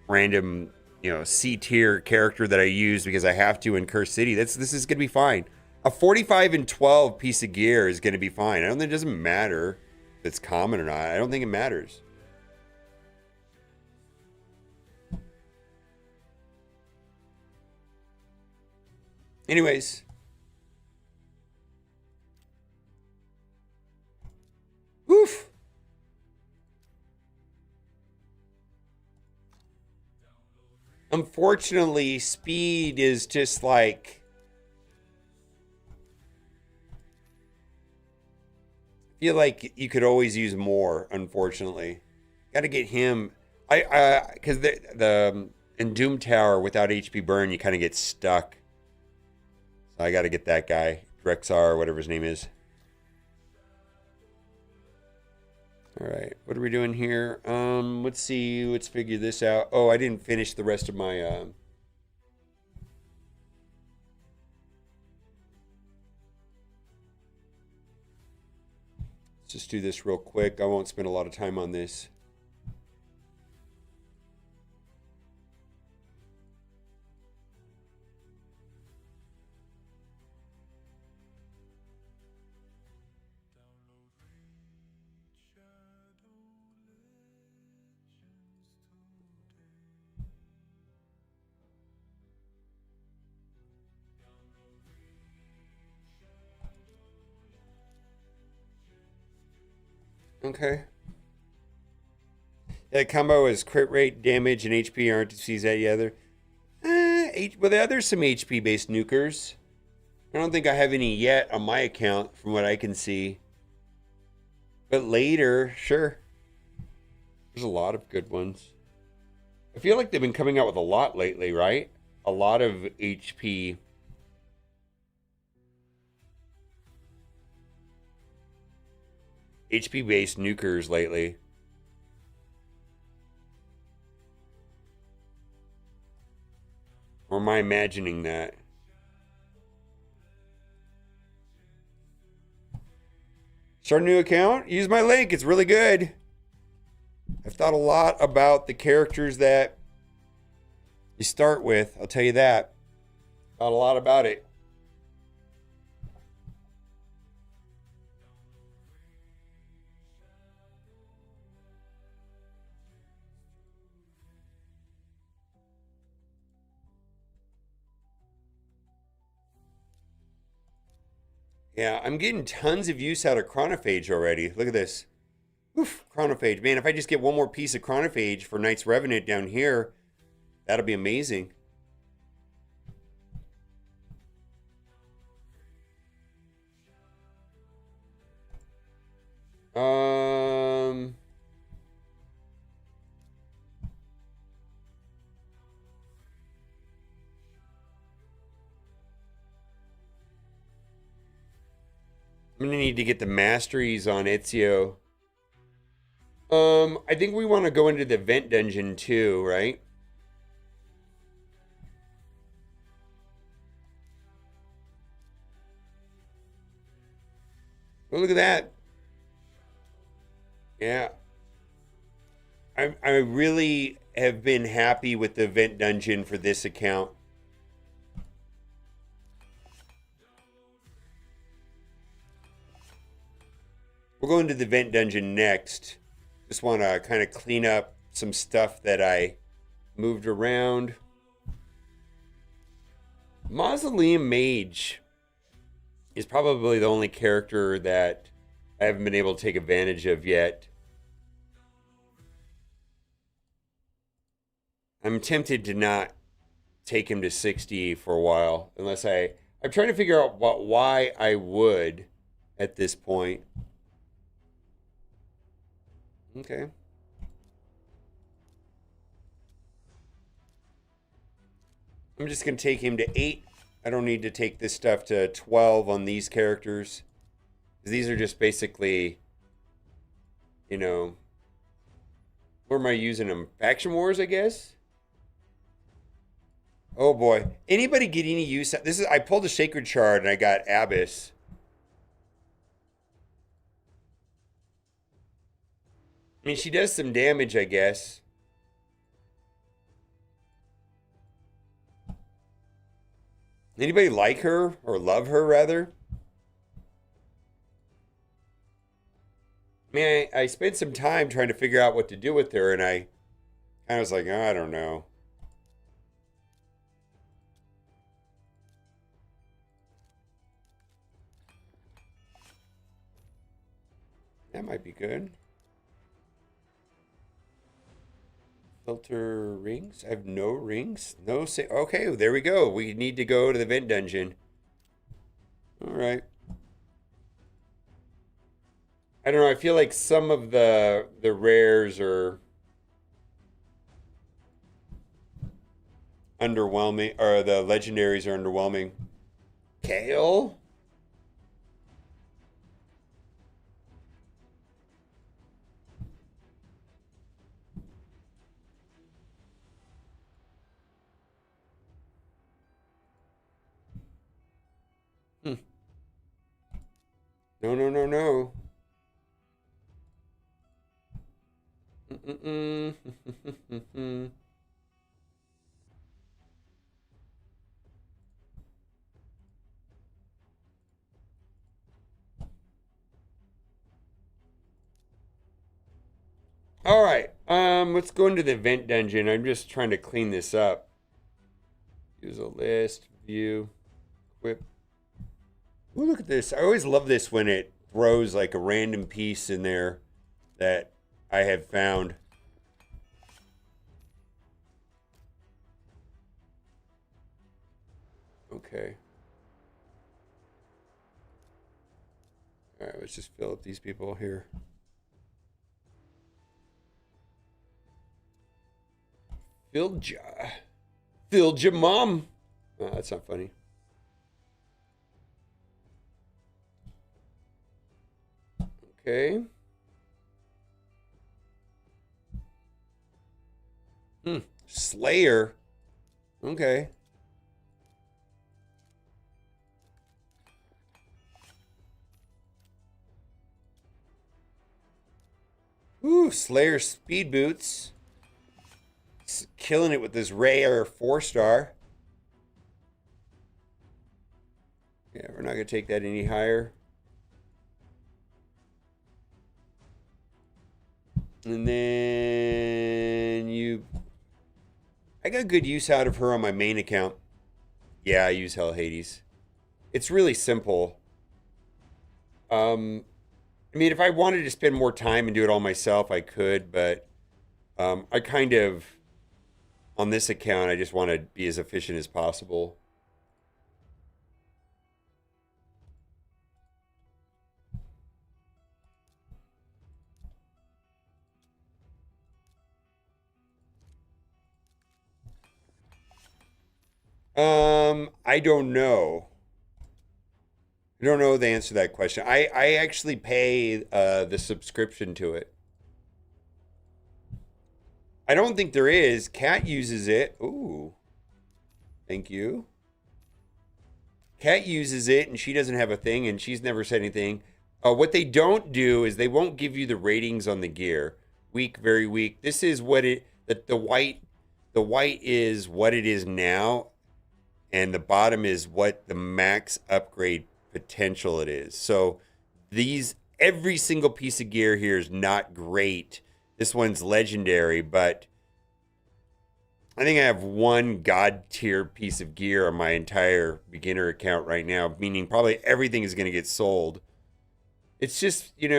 random C tier character that I use because I have to in Curse City. This is gonna be fine. A 45 and 12 piece of gear is gonna be fine. I don't think it doesn't matter if it's common or not. I don't think it matters. Anyways. Woof. Unfortunately, speed is just like, I feel like you could always use more, unfortunately. Got to get him. Because the in Doom Tower without HP burn, you kind of get stuck. So I got to get that guy, Drexar, whatever his name is. All right, what are we doing here? Let's see. Let's figure this out. Oh, I didn't finish the rest of my. Let's just do this real quick. I won't spend a lot of time on this. Okay. That combo is crit rate, damage, and HP. Aren't sees that the other. Well, there's some HP based nukers. I don't think I have any yet on my account, from what I can see. But later, sure. There's a lot of good ones. I feel like they've been coming out with a lot lately, right? A lot of HP. HP based nukers lately. Or am I imagining that? Start a new account? Use my link. It's really good. I've thought a lot about the characters that you start with. I'll tell you that. Thought a lot about it. Yeah, I'm getting tons of use out of Chronophage already. Look at this. Oof, Chronophage. Man, if I just get one more piece of Chronophage for Knight's Revenant down here, that'll be amazing. Um... I'm gonna need to get the masteries on Ezio. I think we want to go into the vent dungeon too, right? Oh, look at that. Yeah. I really have been happy with the vent dungeon for this account. We'll go into the vent dungeon next. Just want to kind of clean up some stuff that I moved around. Mausoleum Mage is probably the only character that I haven't been able to take advantage of yet. I'm tempted to not take him to 60 for a while, unless I'm trying to figure out why I would at this point. Okay. I'm just going to take him to 8. I don't need to take this stuff to 12 on these characters. These are just basically, where am I using them? Faction Wars, I guess? Oh boy. Anybody get any use? I pulled a Sacred Shard and I got Abyss. I mean, she does some damage, I guess. Anybody like her or love her rather? Man, I spent some time trying to figure out what to do with her, and I kind of was like, oh, I don't know. That might be good. Filter rings? I have no rings. No say. Okay, there we go. We need to go to the vent dungeon. All right. I don't know. I feel like some of the rares are underwhelming, or the legendaries are underwhelming. Kale? Hmm. No, no, no, no. Mm-mm-mm. All right. Let's go into the vent dungeon. I'm just trying to clean this up. Use a list, view, equip. Ooh, look at this. I always love this when it throws like a random piece in there that I have found. Okay. All right, let's just fill up these people here. Filled ya. Filled ya, mom. Oh, that's not funny. Okay. Slayer. Okay. Ooh, Slayer speed boots. Killing it with this rare 4-star. Yeah, we're not gonna take that any higher. And then I got good use out of her on my main account. Yeah, I use Hell Hades. It's really simple. I mean, if I wanted to spend more time and do it all myself, I could, but I kind of, on this account, I just want to be as efficient as possible. I don't know. I don't know the answer to that question. I actually pay the subscription to it. I don't think there is. Cat uses it. Ooh. Thank you. Cat uses it and she doesn't have a thing and she's never said anything. What they don't do is they won't give you the ratings on the gear. Weak, very weak. This is what it the white is what it is now, and the bottom is what the max upgrade potential it is. So these every single piece of gear here is not great. This one's legendary, but I think I have one god tier piece of gear on my entire beginner account right now, meaning probably everything is going to get sold. It's just, yeah.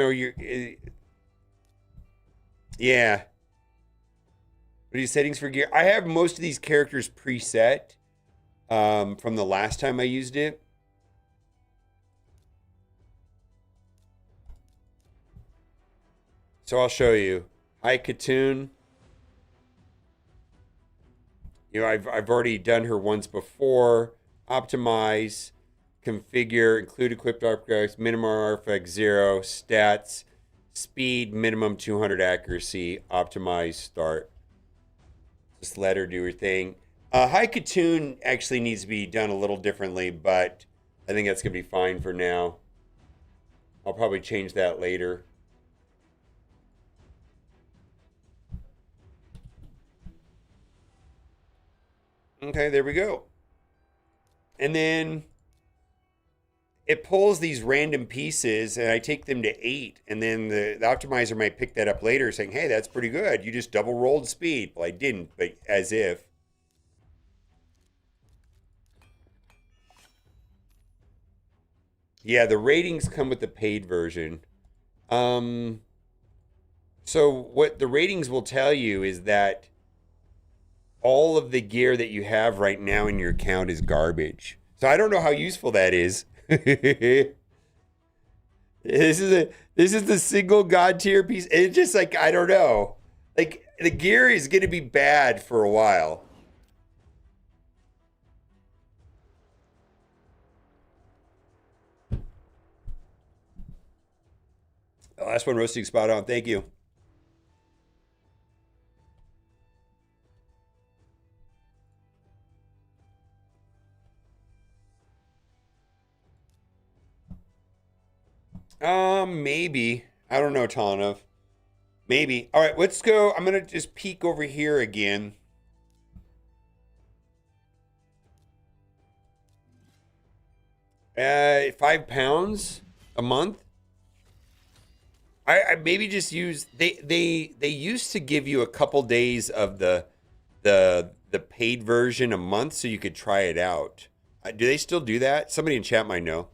What are these settings for gear? I have most of these characters preset from the last time I used it. So I'll show you. Hi, Katoon. I've already done her once before. Optimize, configure, include equipped upgrades, minimum artifact 0, stats, speed, minimum 200 accuracy, optimize, start. Just let her do her thing. High Katoon actually needs to be done a little differently, but I think that's going to be fine for now. I'll probably change that later. Okay, there we go. And then it pulls these random pieces and I take them to 8. And then the optimizer might pick that up later saying, hey, that's pretty good. You just double rolled speed. Well, I didn't, but as if. Yeah, the ratings come with the paid version. Um, so what the ratings will tell you is that all of the gear that you have right now in your account is garbage. So I don't know how useful that is. This is the single god tier piece. It's just like I don't know. Like the gear is gonna be bad for a while. The last one roasting spot on. Thank you. Maybe. I don't know, Tanov. Maybe. All right, let's go. I'm gonna just peek over here again. 5 pounds a month. I maybe just use they used to give you a couple days of the paid version a month so you could try it out. Do they still do that? Somebody in chat might know.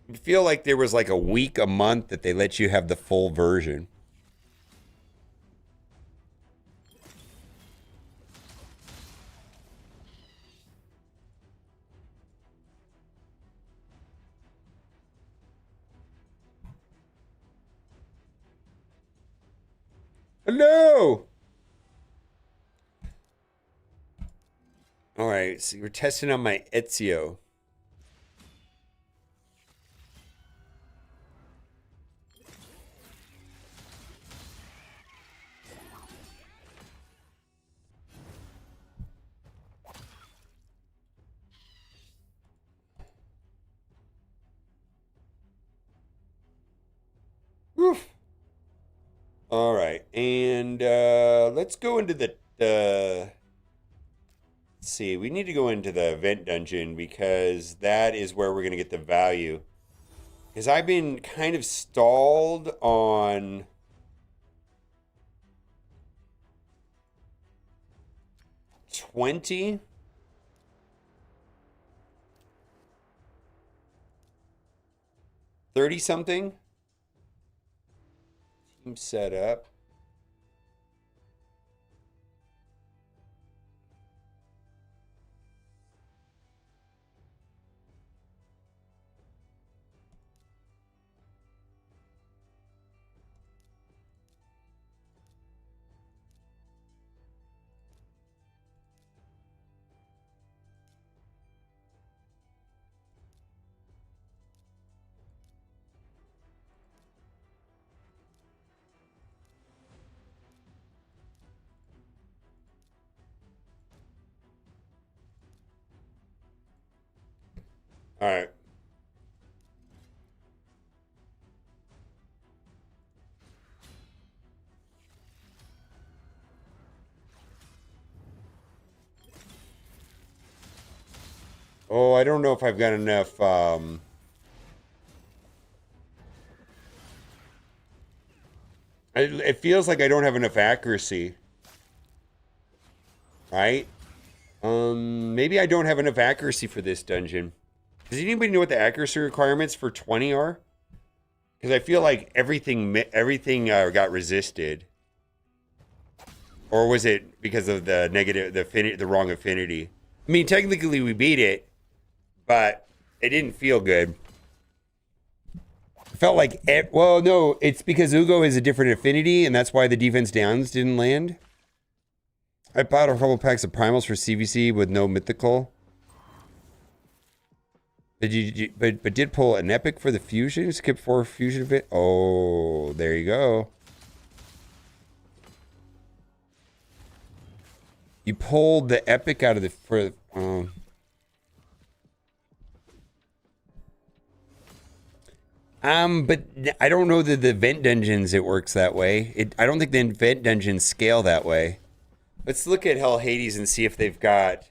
I feel like there was like a week a month that they let you have the full version. Hello. All right, so we're testing on my Ezio. Oof. All right, and let's go into the. Let's see, we need to go into the event dungeon because that is where we're gonna get the value. Because I've been kind of stalled on 20. 30 something. Team setup. All right. Oh, I don't know if I've got enough. It feels like I don't have enough accuracy. Right? Maybe I don't have enough accuracy for this dungeon. Does anybody know what the accuracy requirements for 20 are? Because I feel like everything got resisted. Or was it because of the negative, the wrong affinity? I mean, technically we beat it, but it didn't feel good. It felt like, well, no, it's because Ugo is a different affinity, and that's why the defense downs didn't land. I bought a couple packs of primals for CVC with no mythical. But did pull an epic for the fusion? Skip 4 fusion of it. Oh, there you go. You pulled the epic out of the but I don't know that the vent dungeons it works that way. I don't think the vent dungeons scale that way. Let's look at Hell Hades and see if they've got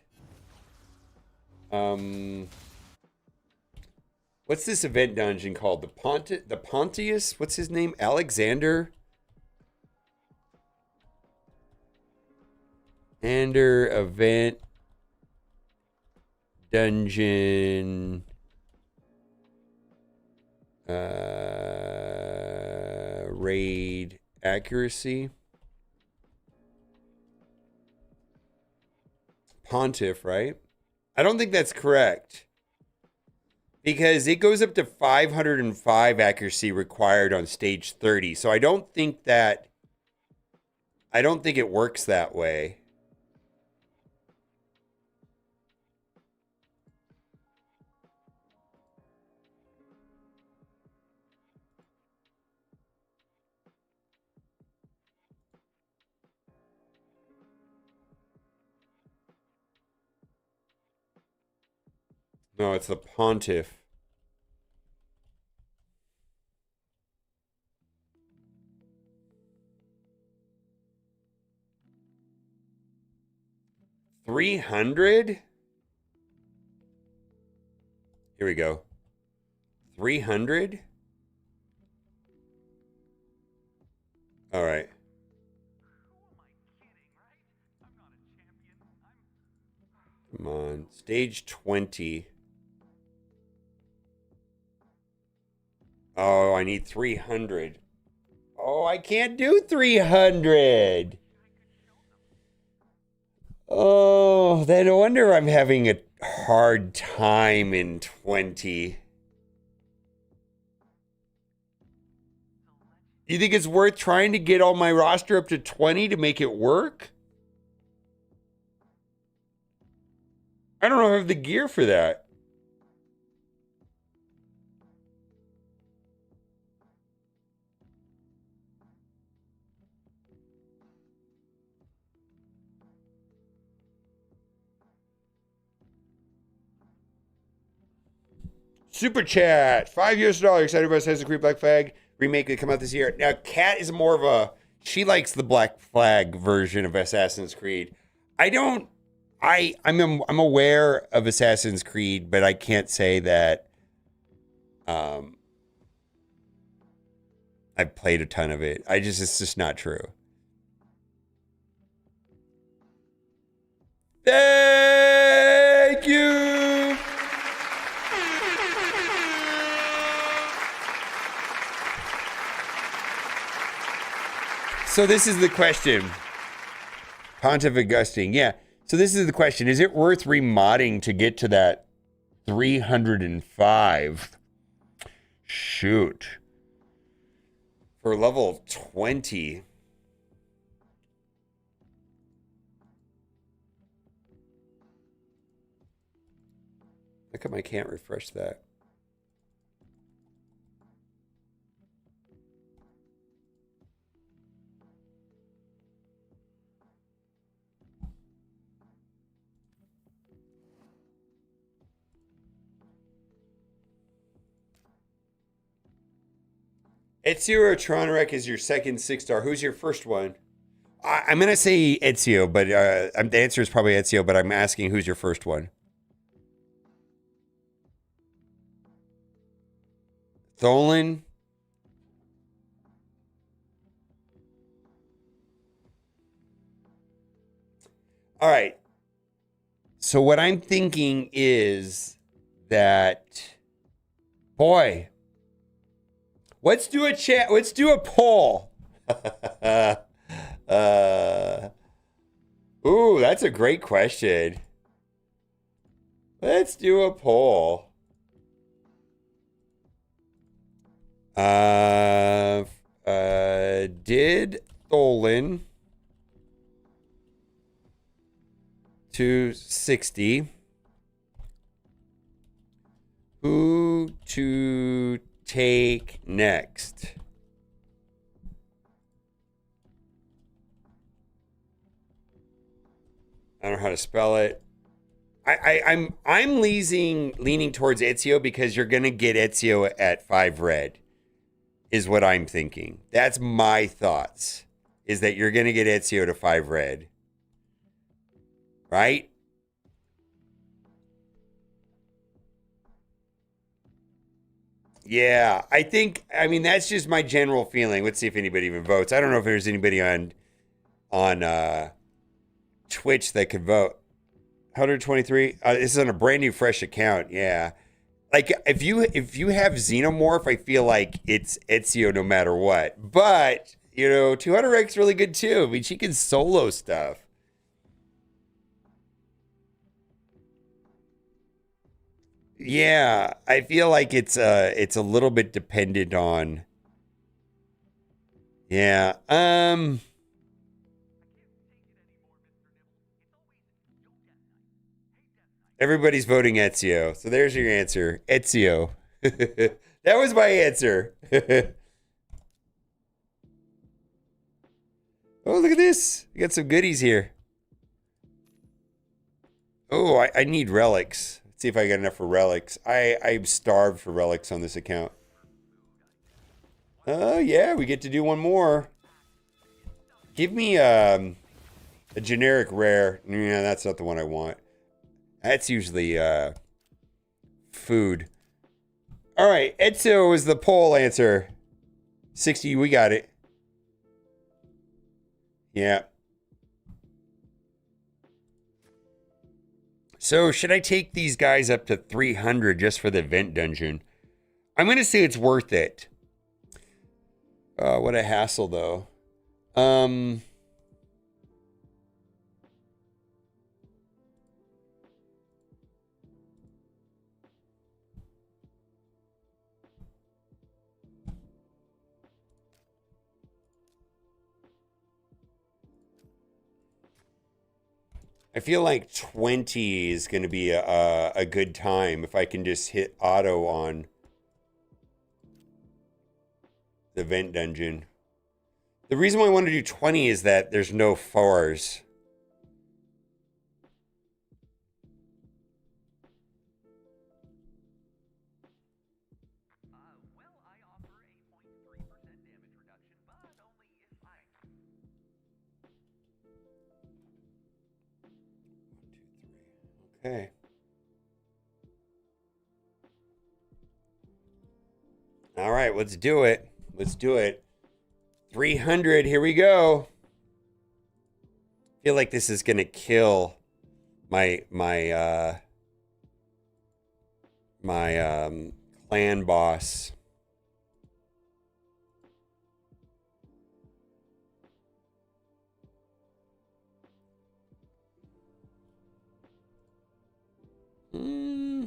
Um, what's this event dungeon called? The Pontius? What's his name? Alexander? Ender event dungeon. Raid accuracy. Pontiff, right? I don't think that's correct. Because it goes up to 505 accuracy required on stage 30. So I don't think it works that way. No, it's the Pontiff. $300? Here we go. 300? All right. Come on. Stage 20. Oh, I need 300. Oh, I can't do 300. Oh, then no wonder I'm having a hard time in 20. You think it's worth trying to get all my roster up to 20 to make it work? I don't have the gear for that. Super chat, $5 excited about Assassin's Creed Black Flag remake that come out this year. Now, Kat is more of a, she likes the Black Flag version of Assassin's Creed. I'm aware of Assassin's Creed, but I can't say that I've played a ton of it. It's just not true. Thank you. So this is the question. Pontiff Augustine. Yeah. So this is the question. Is it worth remodding to get to that 305? Shoot. For level 20. How come I can't refresh that? Ezio or Tronrek is your second 6-star. Who's your first one? I'm going to say Ezio, but the answer is probably Ezio, but I'm asking who's your first one? Tholen? All right. So what I'm thinking is that, boy, let's do a chat. Let's do a poll. Ooh, that's a great question. Let's do a poll. Did Tholen 260 who to take next? I don't know how to spell it. I'm leaning towards Ezio because you're gonna get Ezio at 5 red, is what I'm thinking. That's my thoughts. Is that you're gonna get Ezio to 5 red. Right? Yeah, I mean, that's just my general feeling. Let's see if anybody even votes. I don't know if there's anybody on Twitch that could vote. 123. This is on a brand new, fresh account. Yeah, like if you have Xenomorph, I feel like it's Ezio no matter what. But 200X really good too. I mean, she can solo stuff. Yeah, I feel like it's a little bit dependent on. Yeah. Everybody's voting Ezio. So there's your answer. Ezio. That was my answer. Oh, look at this. We got some goodies here. Oh, I need relics. Let's see if I got enough for relics. I'm starved for relics on this account. Oh, yeah, we get to do one more. Give me a generic rare. Yeah, that's not the one I want. That's usually food. All right, Ezio is the poll answer. 60, we got it. Yeah. So should I take these guys up to 300 just for the event dungeon? I'm going to say it's worth it. What a hassle, though. I feel like 20 is going to be a good time if I can just hit auto on the event dungeon. The reason why I want to do 20 is that there's no fours. Well, I offer a 0.3% damage reduction, but only if I. Okay. All right, let's do it. Let's do it. 300, here we go. I feel like this is going to kill my clan boss. Hmm.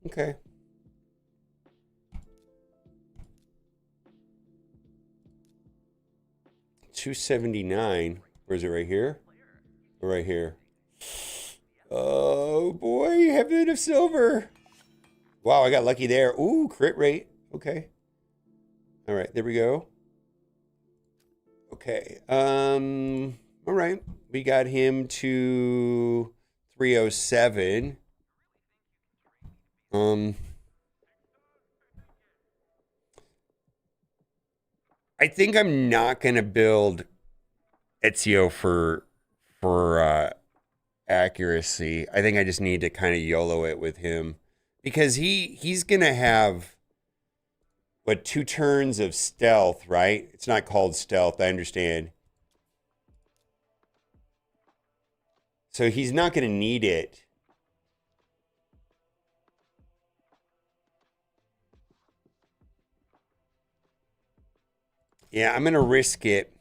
Okay. $279. Where is it? Right here? Or right here? Oh boy, heaven of silver. Wow, I got lucky there. Ooh, crit rate. Okay. All right, there we go. Okay. All right. We got him to 307. I think I'm not gonna build Ezio for accuracy. I think I just need to kind of YOLO it with him because he's gonna have what 2 turns of stealth, right? It's not called stealth, I understand. So he's not gonna need it. Yeah, I'm gonna risk it.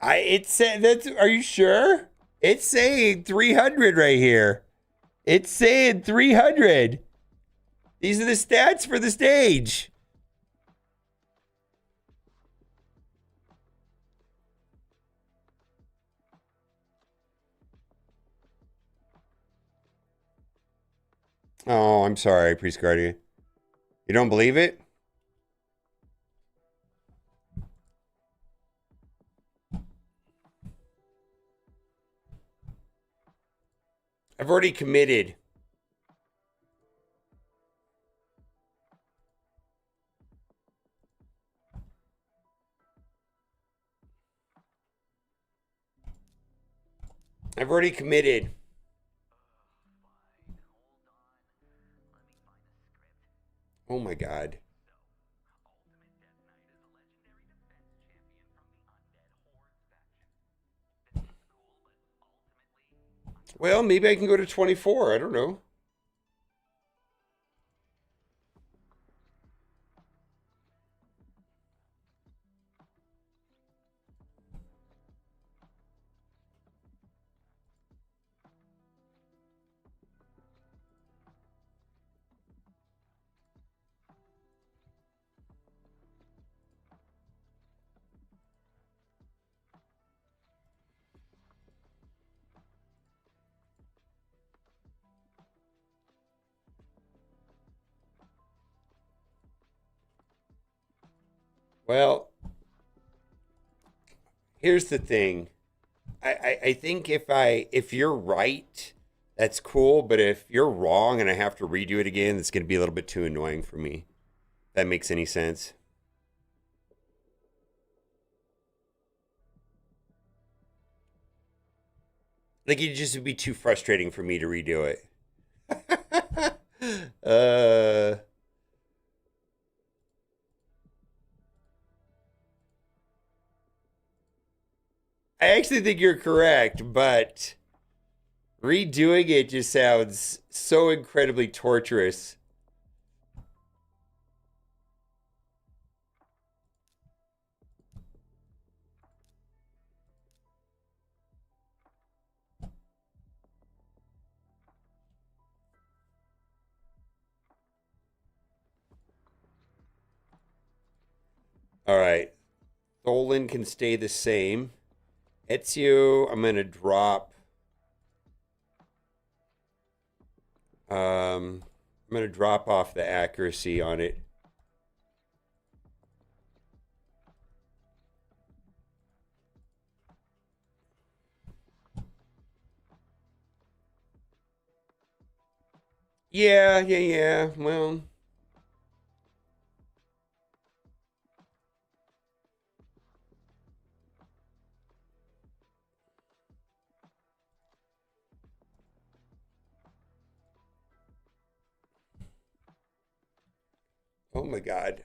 It said that's. Are you sure? It's saying 300 right here. It's saying 300. These are the stats for the stage. Oh, I'm sorry, Priest Guardian. You don't believe it? I've already committed. I've already committed. Oh my God. Well, maybe I can go to 24. I don't know. Well, here's the thing. I think if you're right, that's cool. But if you're wrong and I have to redo it again, it's going to be a little bit too annoying for me. If that makes any sense. Like it just would be too frustrating for me to redo it. uh, I actually think you're correct, but redoing it just sounds so incredibly torturous. All right. Tholen can stay the same. Ezio, I'm going to drop. I'm going to drop off the accuracy on it. Yeah. Well, oh my God.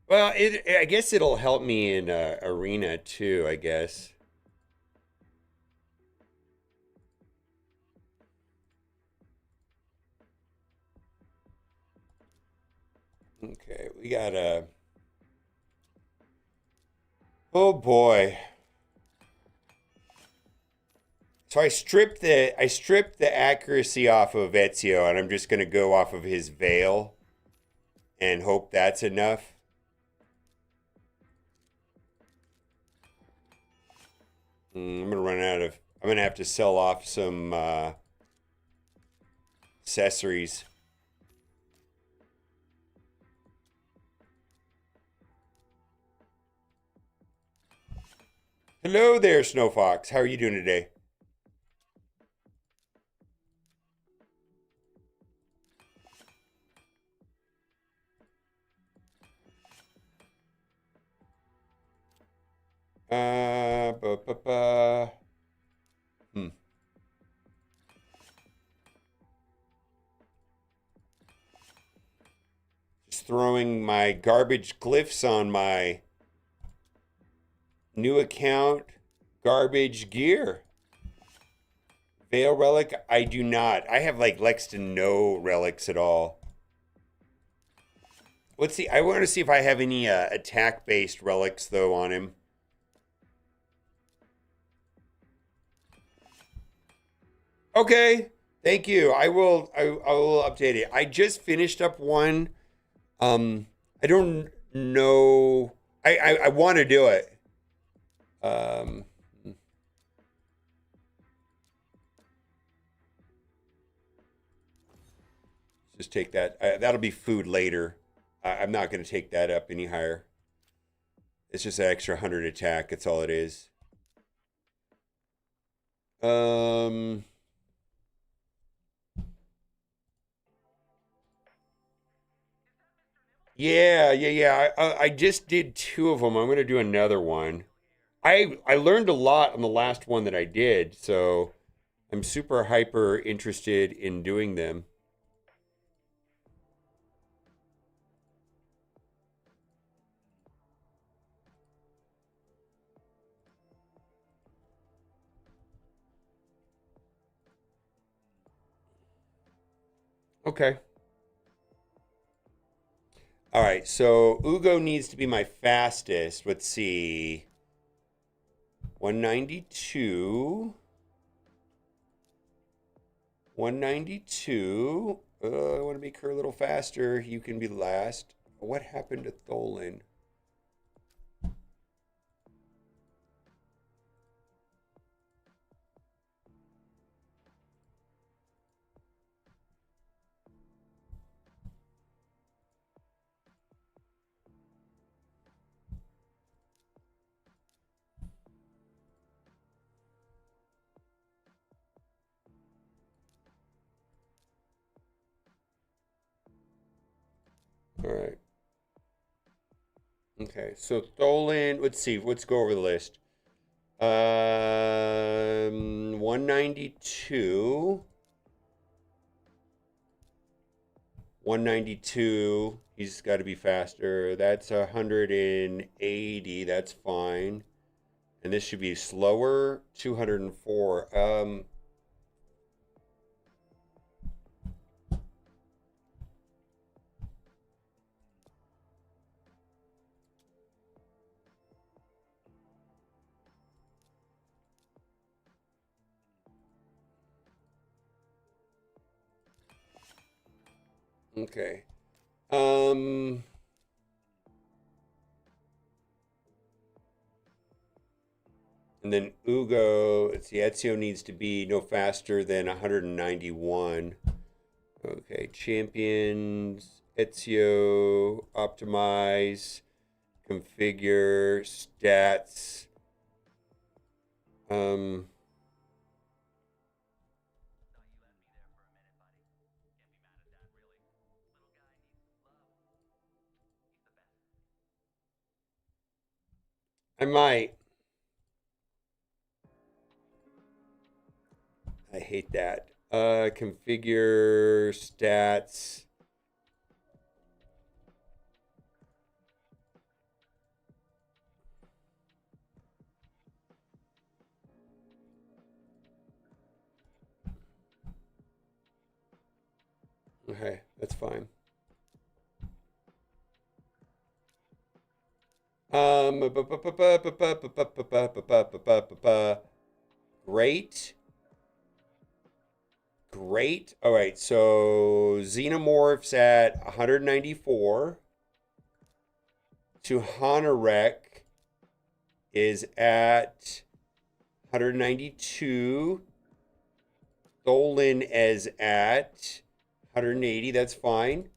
Well, I guess it'll help me in arena too, I guess. Okay, we got a. Oh boy. So I stripped the accuracy off of Ezio, and I'm just gonna go off of his veil and hope that's enough. I'm gonna run out of. I'm gonna have to sell off some accessories. Hello there, Snow Fox. How are you doing today? Ba, ba, ba. Hmm. Just throwing my garbage glyphs on my new account. Garbage gear. Veil relic, I do not. I have like next to no relics at all. Let's see. I want to see if I have any attack-based relics though on him. Okay, thank you. I will update it. I just finished up one. I don't know. I want to do it. Um, just take that. That'll be food later. I'm not going to take that up any higher. It's just an extra 100 attack. That's all it is. Um, yeah. I just did two of them. I'm going to do another one. I learned a lot on the last one that I did, so I'm super hyper interested in doing them. Okay. All right. So Ugo needs to be my fastest. Let's see. 192. 192. I want to make her a little faster. You can be last. What happened to Tholen? All right. Okay. So Tholen, let's see. Let's go over the list. 192. 192. He's got to be faster. That's 180. That's fine. And this should be slower. 204. Okay. Um, and then Ugo, let's see, Ezio needs to be no faster than 191. Okay, champions, Ezio, optimize, configure, stats. Um, I might. I hate that. Configure stats. Okay, that's fine. Great. Great. All right, so Xenomorphs at 194. To Hanorek is at 192. Tholen is at 180. That's fine.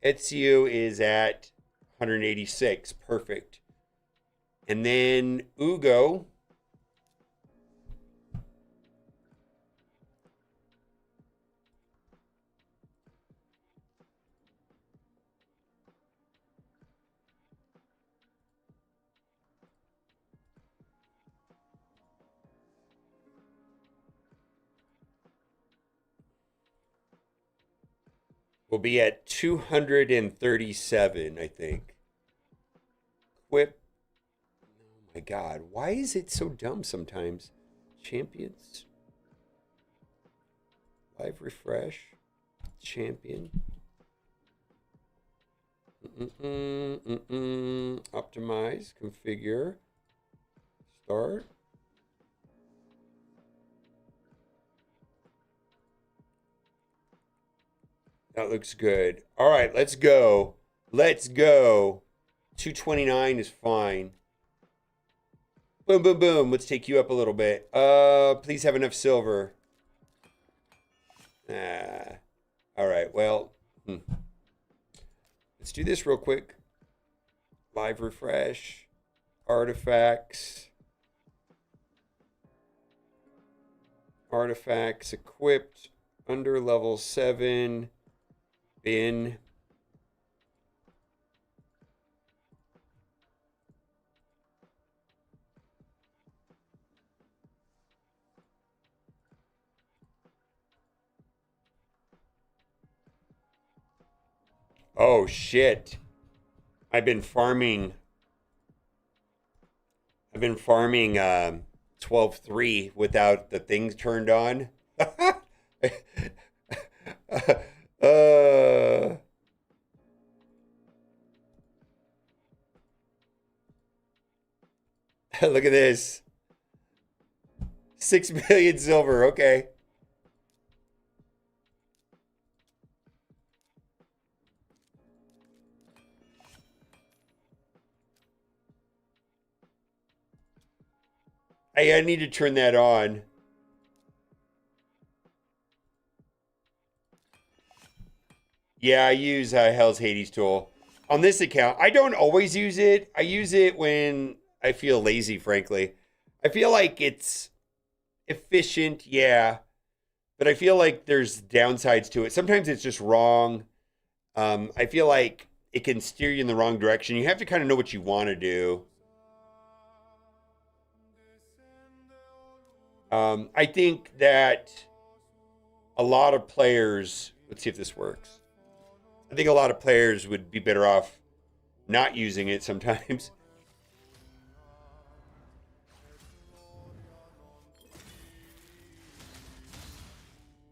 Ezio is at 186. Perfect. And then Ugo. Will be at 237, I think. Quip. Oh my God. Why is it so dumb sometimes? Champions. Live refresh. Champion. Optimize. Configure. Start. That looks good. All right, let's go. Let's go. 229 is fine. Boom, boom, boom. Let's take you up a little bit. Please have enough silver. All right, well. Let's do this real quick. Live refresh. Artifacts. Artifacts equipped. Under level 7. Bin. Oh shit. I've been farming 12-3 without the things turned on. Look at this. 6 million silver. Okay. Hey, I need to turn that on. Yeah, I use Hell's Hades tool. On this account, I don't always use it. I use it when I feel lazy, frankly. I feel like it's efficient, yeah. But I feel like there's downsides to it. Sometimes it's just wrong. I feel like it can steer you in the wrong direction. You have to kind of know what you want to do. I think that a lot of players, let's see if this works. I think a lot of players would be better off not using it sometimes.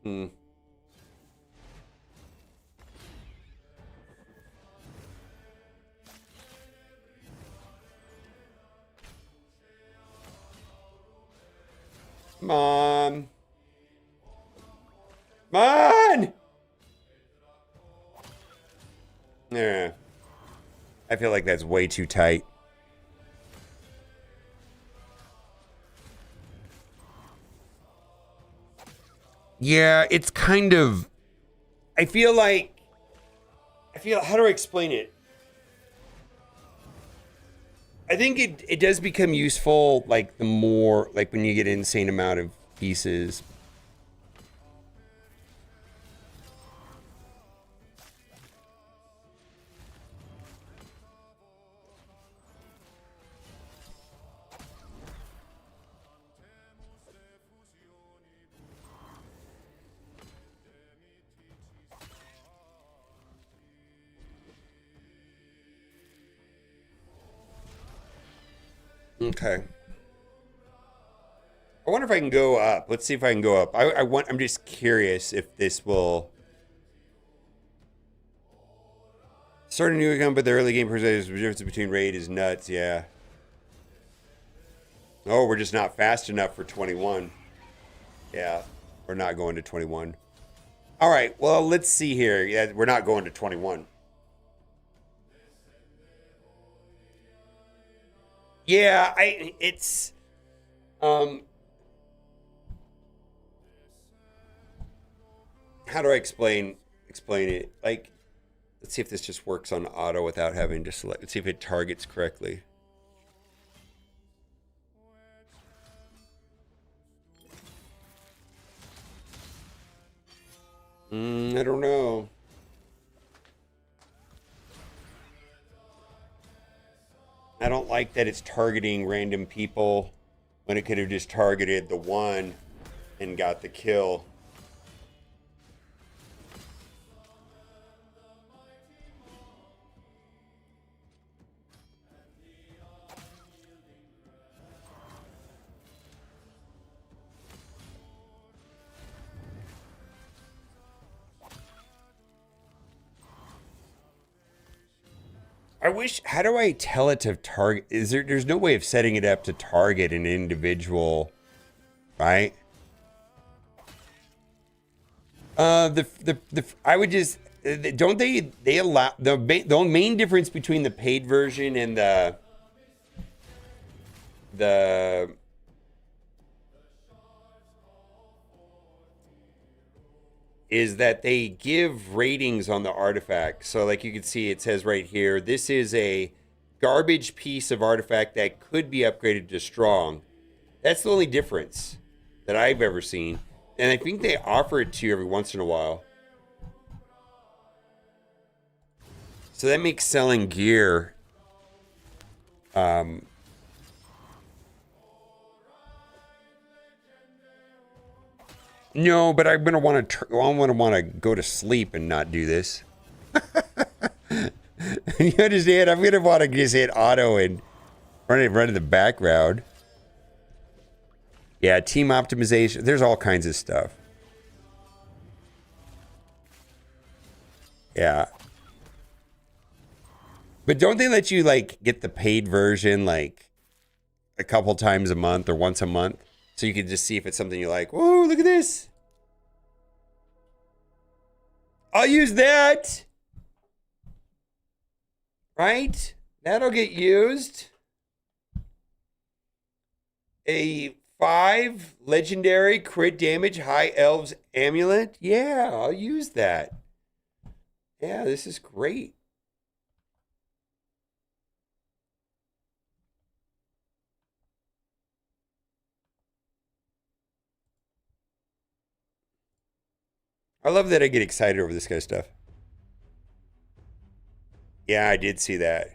Hmm. Come on. Come on! Yeah. I feel like that's way too tight. Yeah, it's kind of... I feel, how do I explain it? I think it does become useful, like, the more, like, when you get an insane amount of pieces. Okay. I wonder if I can go up. Let's see if I can go up. I'm just curious if this will... Start a new account, but the early game percentage difference between raid is nuts, yeah. Oh, we're just not fast enough for 21. Yeah, we're not going to 21. All right, well, let's see here. Yeah, we're not going to 21. Yeah, it's how do I explain it? Like, let's see if this just works on auto without having to select. Let's see if it targets correctly. I don't know. I don't like that it's targeting random people when it could have just targeted the one and got the kill. I wish. How do I tell it to target? There's no way of setting it up to target an individual, right? I would just don't they allow the main difference between the paid version and the is that they give ratings on the artifact. So like you can see, it says right here, this is a garbage piece of artifact that could be upgraded to strong. That's the only difference that I've ever seen. And I think they offer it to you every once in a while. So that makes selling gear no, but I'm gonna want to go to sleep and not do this. You understand? I'm gonna want to just hit auto and run in the background. Yeah, team optimization. There's all kinds of stuff. Yeah. But don't they let you like get the paid version like a couple times a month or once a month? So you can just see if it's something you like. Whoa, look at this. I'll use that. Right? That'll get used. A 5 legendary crit damage high elves amulet. Yeah, I'll use that. Yeah, this is great. I love that I get excited over this kind of stuff. Yeah, I did see that.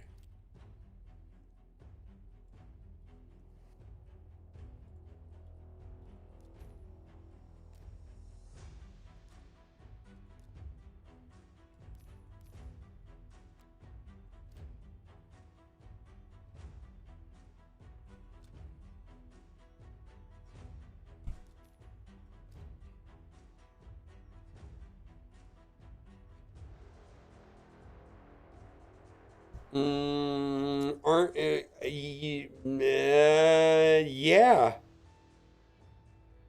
Yeah.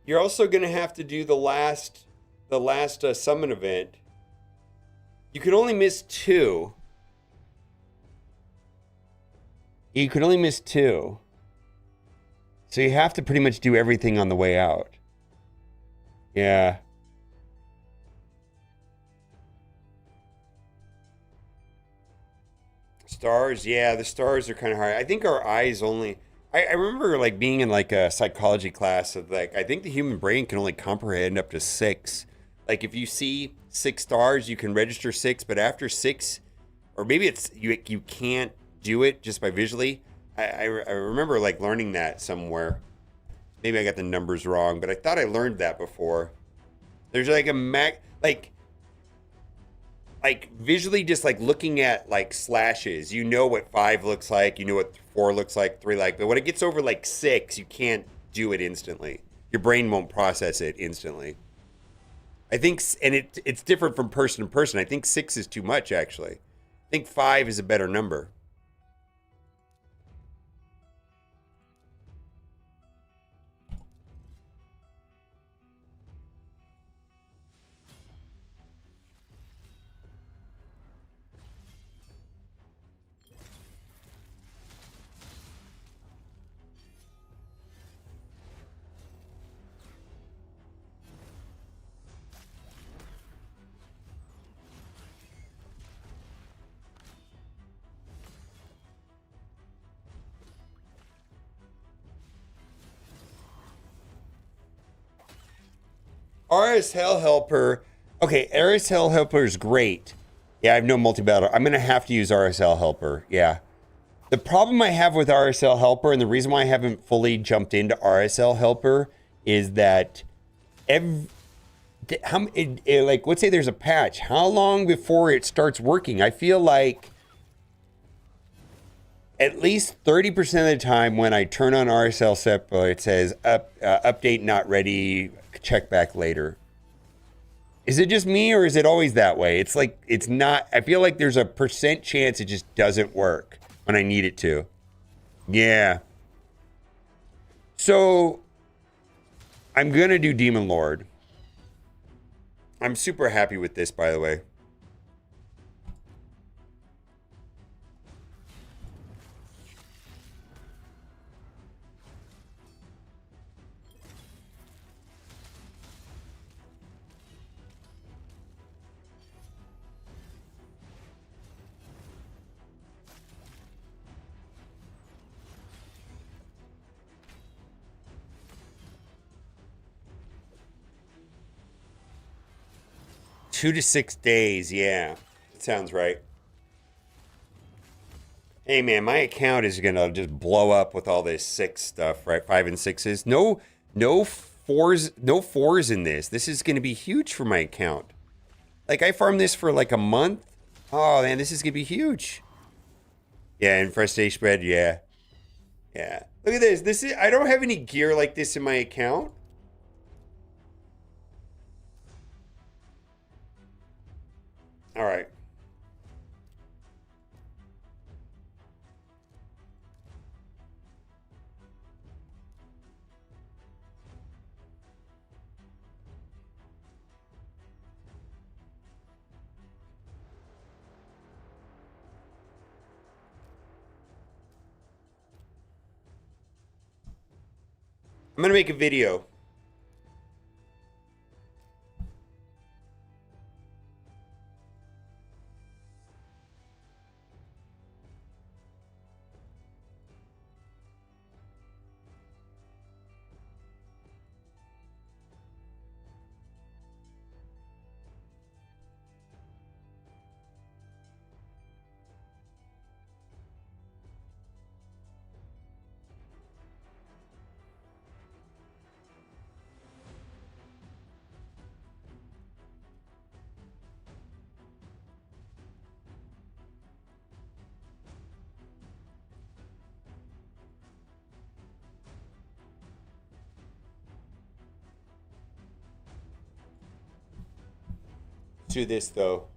You're also gonna have to do the last summon event. You can only miss 2. You can only miss 2. So you have to pretty much do everything on the way out. Yeah. Stars, yeah, the stars are kind of hard. I think our eyes only. I remember like being in like a psychology class of like I think the human brain can only comprehend up to 6. Like if you see 6 stars, you can register 6, but after 6, or maybe it's you can't do it just by visually. I remember like learning that somewhere. Maybe I got the numbers wrong, but I thought I learned that before. There's like a like visually just like looking at like slashes, you know what 5 looks like, you know what 4 looks like, 3 like, but when it gets over like 6, you can't do it instantly. Your brain won't process it instantly. I think, and it's different from person to person. I think 6 is too much actually. I think 5 is a better number. RS Hell Helper. Okay, RS Hell Helper is great. Yeah, I have no multi-battle. I'm going to have to use RSL Helper. Yeah. The problem I have with RSL Helper, and the reason why I haven't fully jumped into RSL Helper, is that like, let's say there's a patch. How long before it starts working? I feel like at least 30% of the time when I turn on RSL Helper, it says update not ready, check back later. Is it just me or is it always that way? It's like, it's not, I feel like there's a percent chance it just doesn't work when I need it to. Yeah. So I'm going to do Demon Lord. I'm super happy with this, by the way. Two to 6 days, yeah. That sounds right. Hey man, my account is gonna just blow up with all this six stuff, right? 5 and 6s. No fours in this. This is gonna be huge for my account. Like I farmed this for like a month. Oh man, this is gonna be huge. Yeah, and fresh day spread, yeah. Yeah. Look at this. This is I don't have any gear like this in my account. All right. I'm gonna make a video. To this though.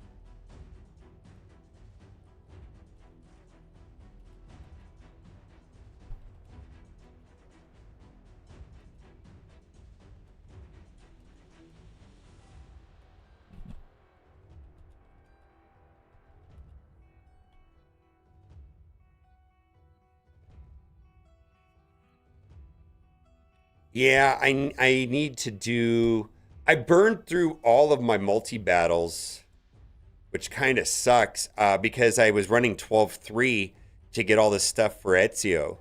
Yeah, I need to do. I burned through all of my multi battles, which kind of sucks because I was running 12-3 to get all this stuff for Ezio.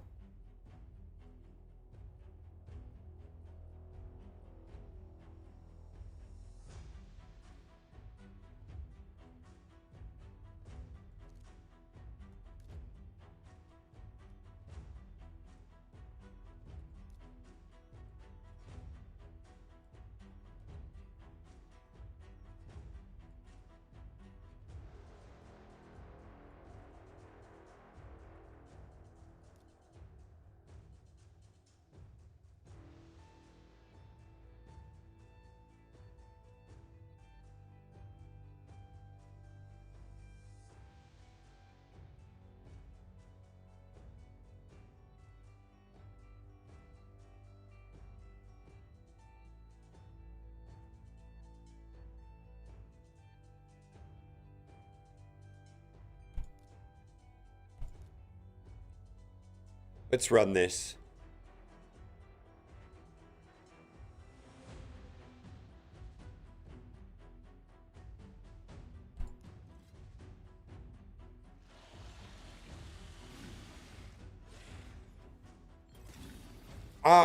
Let's run this.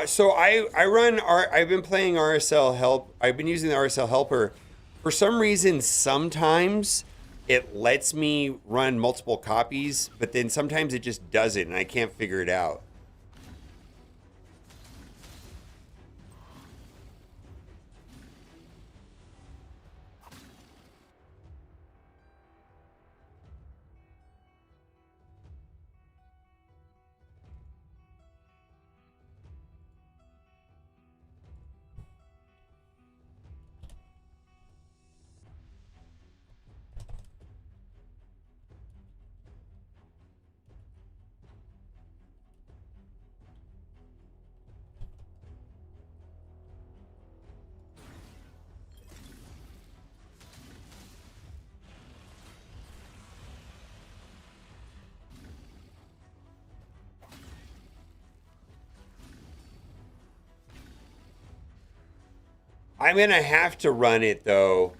So I run I've been playing RSL help. I've been using the RSL helper. For some reason, sometimes it lets me run multiple copies, but then sometimes it just doesn't, and I can't figure it out. I'm gonna have to run it though.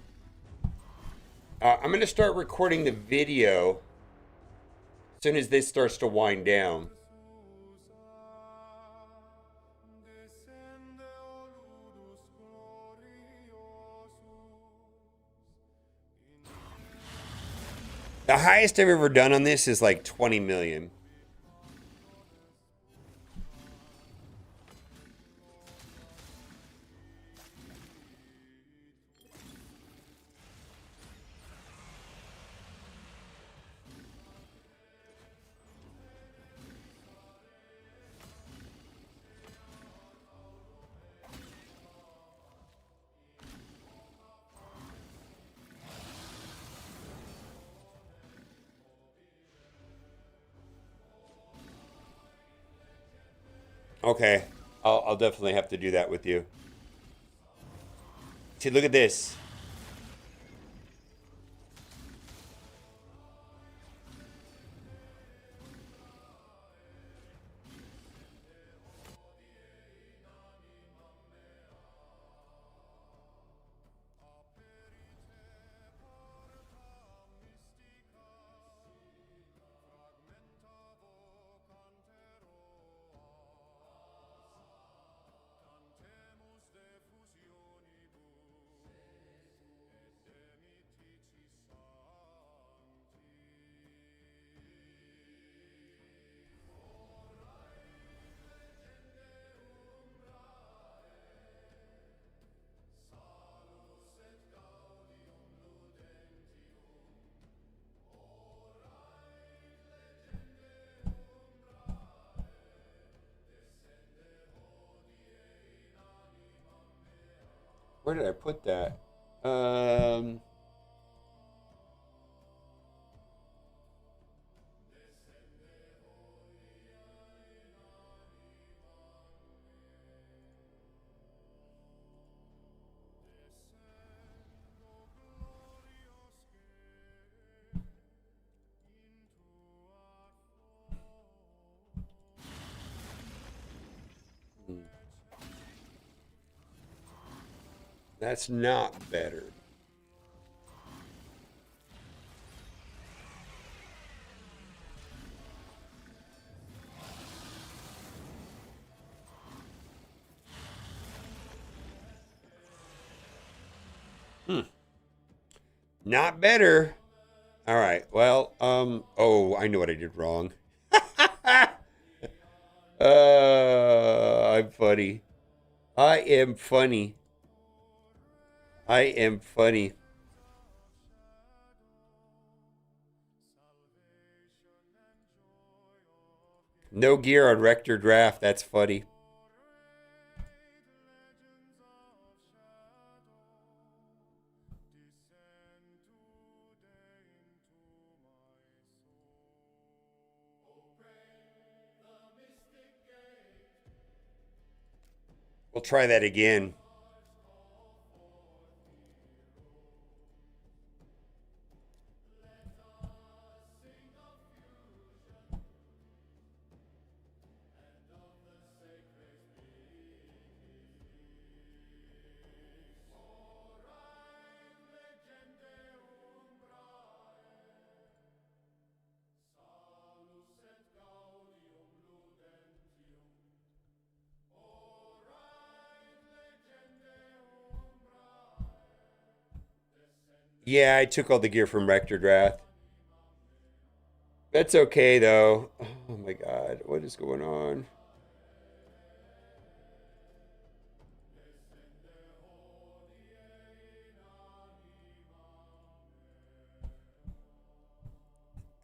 I'm gonna start recording the video as soon as this starts to wind down. The highest I've ever done on this is like 20 million. Okay, I'll definitely have to do that with you. See, look at this. Where did I put that? Um, that's not better. Not better. All right. Well, oh, I know what I did wrong. I'm funny. I am funny. I am funny. No gear on Rector Draft. That's funny. We'll try that again. Yeah, I took all the gear from Rector Draft. That's okay though. Oh my god, what is going on?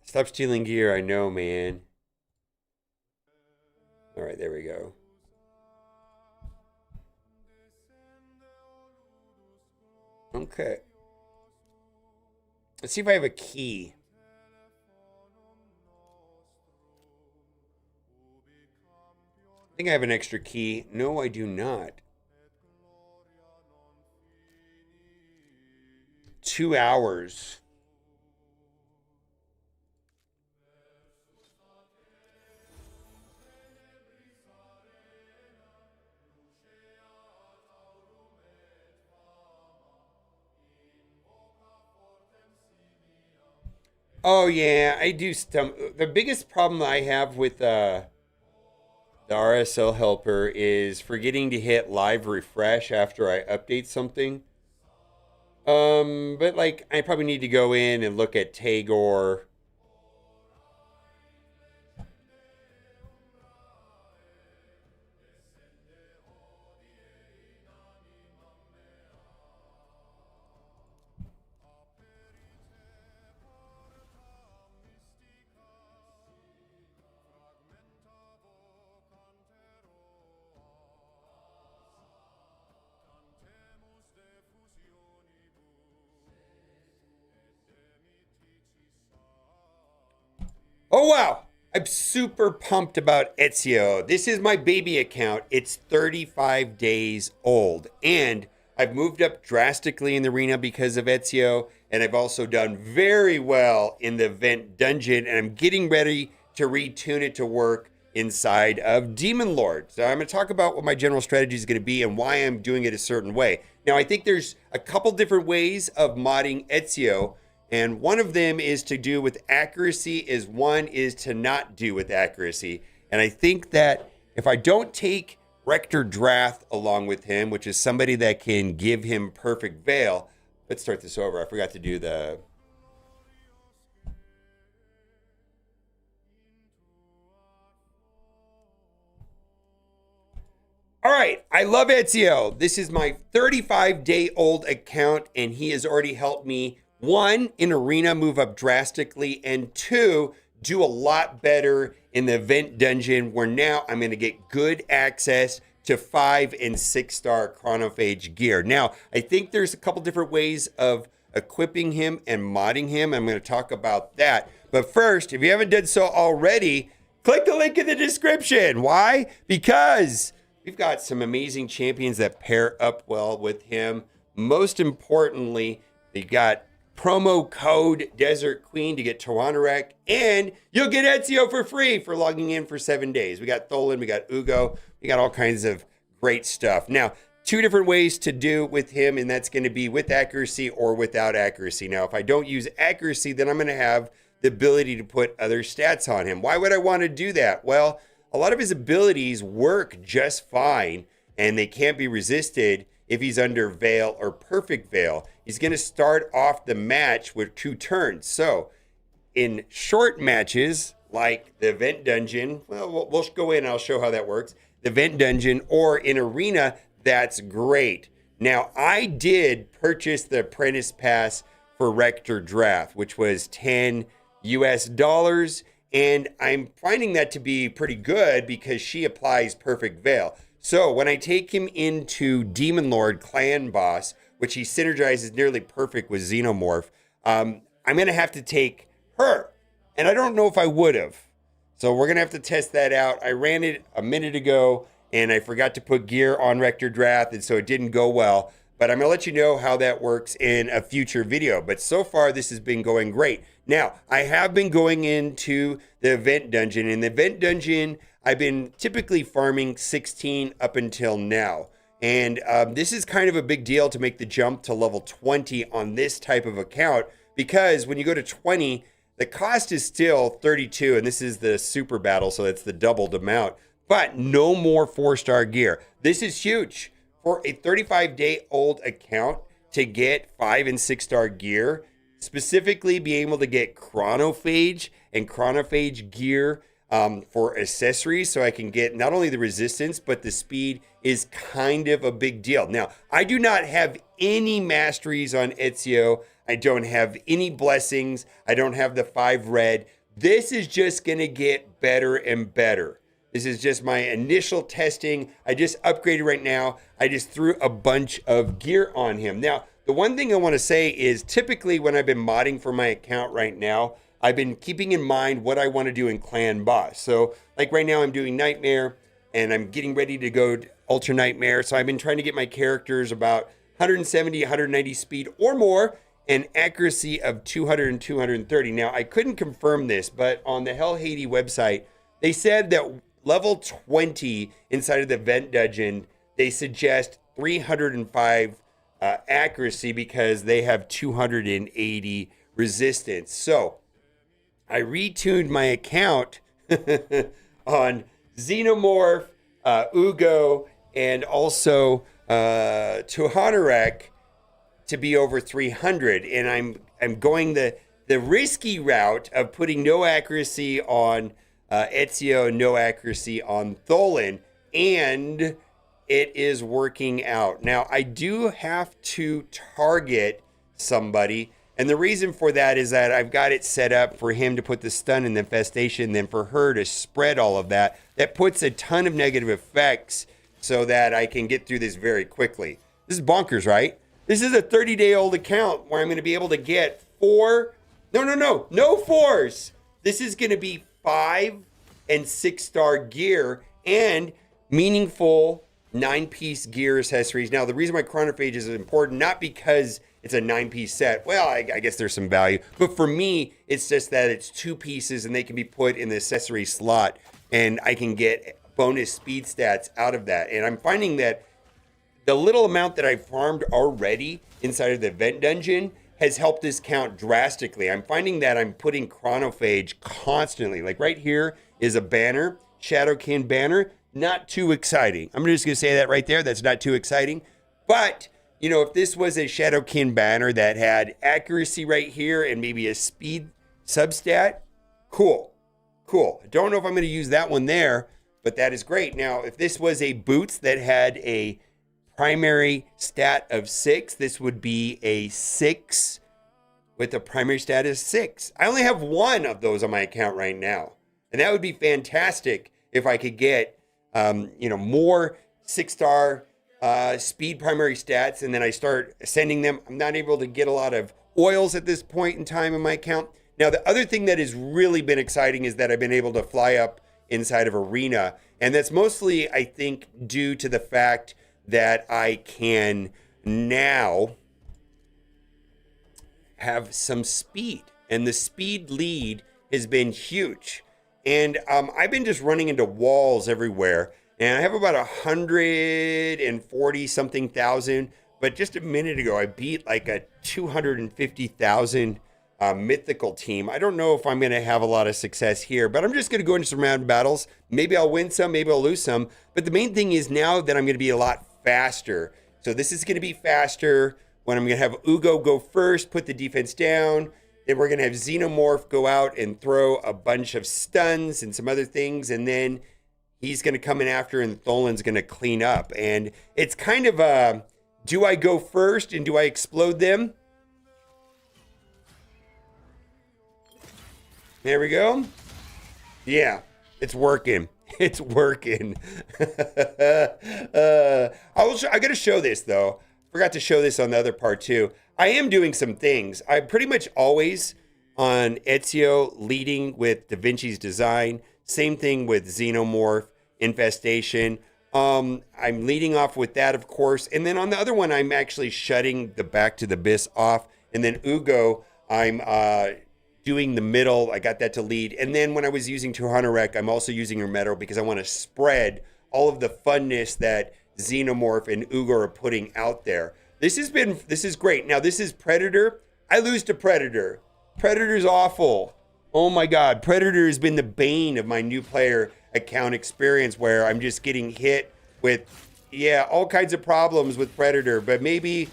Stop stealing gear. I know, man. All right, there we go. Okay. Let's see if I have a key. I think I have an extra key. No, I do not. 2 hours. Oh yeah, I do. The biggest problem I have with the RSL helper is forgetting to hit live refresh after I update something. But like I probably need to go in and look at Tagore. Oh wow! I'm super pumped about Ezio. This is my baby account. It's 35 days old. And I've moved up drastically in the arena because of Ezio. And I've also done very well in the event dungeon. And I'm getting ready to retune it to work inside of Demon Lord. So I'm going to talk about what my general strategy is going to be and why I'm doing it a certain way. Now, I think there's a couple different ways of modding Ezio. And one of them is to do with accuracy, is one is to not do with accuracy. And I think that if I don't take Rector Drath along with him, which is somebody that can give him perfect veil. Let's start this over. I forgot to do the... All right, I love Ezio. This is my 35-day-old account, and he has already helped me, one, in arena move up drastically, and two, do a lot better in the event dungeon, where now I'm going to get good access to 5 and 6 star chronophage gear. Now, I think there's a couple different ways of equipping him and modding him. I'm going to talk about that. But first, if you haven't done so already, click the link in the description. Why? Because we've got some amazing champions that pair up well with him. Most importantly, they got promo code Desert Queen to get Tawanarek, and you'll get Ezio for free for logging in for 7 days. We got Tholen, we got Ugo, we got all kinds of great stuff. Now, two different ways to do with him, and that's going to be with accuracy or without accuracy. Now, if I don't use accuracy, then I'm going to have the ability to put other stats on him. Why would I want to do that? Well, a lot of his abilities work just fine, and they can't be resisted if he's under Veil or Perfect Veil. He's going to start off the match with 2 turns. So in short matches, like the Event Dungeon, well, we'll go in and I'll show how that works. The Event Dungeon or in Arena, that's great. Now, I did purchase the Apprentice Pass for Rector Draft, which was $10 US, and I'm finding that to be pretty good because she applies Perfect Veil. So when I take him into Demon Lord Clan Boss, which he synergizes nearly perfect with Xenomorph, I'm going to have to take her. And I don't know if I would have. So we're going to have to test that out. I ran it a minute ago, and I forgot to put gear on Rector Drath, and so it didn't go well. But I'm going to let you know how that works in a future video. But so far, this has been going great. Now, I have been going into the Event Dungeon. In the Event Dungeon, I've been typically farming 16 up until now. And this is kind of a big deal to make the jump to level 20 on this type of account, because when you go to 20, the cost is still 32, and this is the super battle, so that's the doubled amount, but no more 4-star gear. This is huge. For a 35-day-old account to get 5 and 6-star gear, specifically being able to get chronophage and chronophage gear for accessories, so I can get not only the resistance, but the speed, is kind of a big deal. Now, I do not have any masteries on Ezio. I don't have any blessings. I don't have the 5 red. This is just going to get better and better. This is just my initial testing. I just upgraded right now. I just threw a bunch of gear on him. Now, the one thing I want to say is typically when I've been modding for my account right now, I've been keeping in mind what I want to do in Clan Boss. So like right now I'm doing Nightmare and I'm getting ready to go to Ultra Nightmare. So I've been trying to get my characters about 170, 190 speed or more and accuracy of 200 and 230. Now I couldn't confirm this, but on the Hell Haiti website, they said that level 20 inside of the Event Dungeon, they suggest 305 accuracy because they have 280 resistance. So I retuned my account on Xenomorph, Ugo, and also Tuhanarek to be over 300, and I'm going the risky route of putting no accuracy on Ezio, no accuracy on Tholen, and it is working out. Now I do have to target somebody, and the reason for that is that I've got it set up for him to put the stun in the infestation, then for her to spread all of that. That puts a ton of negative effects so that I can get through this very quickly. This is bonkers, right? This is a 30-day-old account where I'm going to be able to get no fours. This is going to be 5 and 6-star gear and meaningful 9-piece gear accessories. Now, the reason why chronophage is important, not because it's a 9-piece set. Well, I guess there's some value. But for me, it's just that it's 2 pieces and they can be put in the accessory slot. And I can get bonus speed stats out of that. And I'm finding that the little amount that I farmed already inside of the event dungeon has helped this count drastically. I'm finding that I'm putting chronophage constantly. Like right here is a banner, Shadowkin banner. Not too exciting. I'm just going to say that right there. That's not too exciting. But, you know, if this was a Shadowkin banner that had accuracy right here and maybe a speed substat, cool. I don't know if I'm going to use that one there, but that is great. Now, if this was a boots that had a primary stat of 6, this would be a 6 with a primary stat of 6. I only have 1 of those on my account right now. And that would be fantastic if I could get, more 6-star speed primary stats, and then I start sending them. I'm not able to get a lot of oils at this point in time in my account. Now, the other thing that has really been exciting is that I've been able to fly up inside of Arena. And that's mostly, I think, due to the fact that I can now have some speed. And the speed lead has been huge. And I've been just running into walls everywhere. And I have about 140 something thousand. But just a minute ago, I beat like a 250,000 mythical team. I don't know if I'm going to have a lot of success here, but I'm just going to go into some round battles. Maybe I'll win some, maybe I'll lose some. But the main thing is now that I'm going to be a lot faster. So this is going to be faster when I'm going to have Ugo go first, put the defense down. Then we're going to have Xenomorph go out and throw a bunch of stuns and some other things. And then he's going to come in after and Tholen's going to clean up. And it's kind of a, do I go first and do I explode them? There we go. Yeah, it's working. It's working. I got to show this, though. Forgot to show this on the other part, too. I am doing some things. I'm pretty much always on Ezio leading with Da Vinci's design. Same thing with Xenomorph, Infestation. I'm leading off with that, of course. And then on the other one, I'm actually shutting the Back to the Abyss off. And then Ugo, I'm doing the middle. I got that to lead. And then when I was using Tuhanarek, I'm also using her metal because I want to spread all of the funness that Xenomorph and Ugo are putting out there. This is great. Now this is Predator. I lose to Predator. Predator's awful. Oh my God. Predator has been the bane of my new player account experience where I'm just getting hit with, all kinds of problems with Predator. But maybe,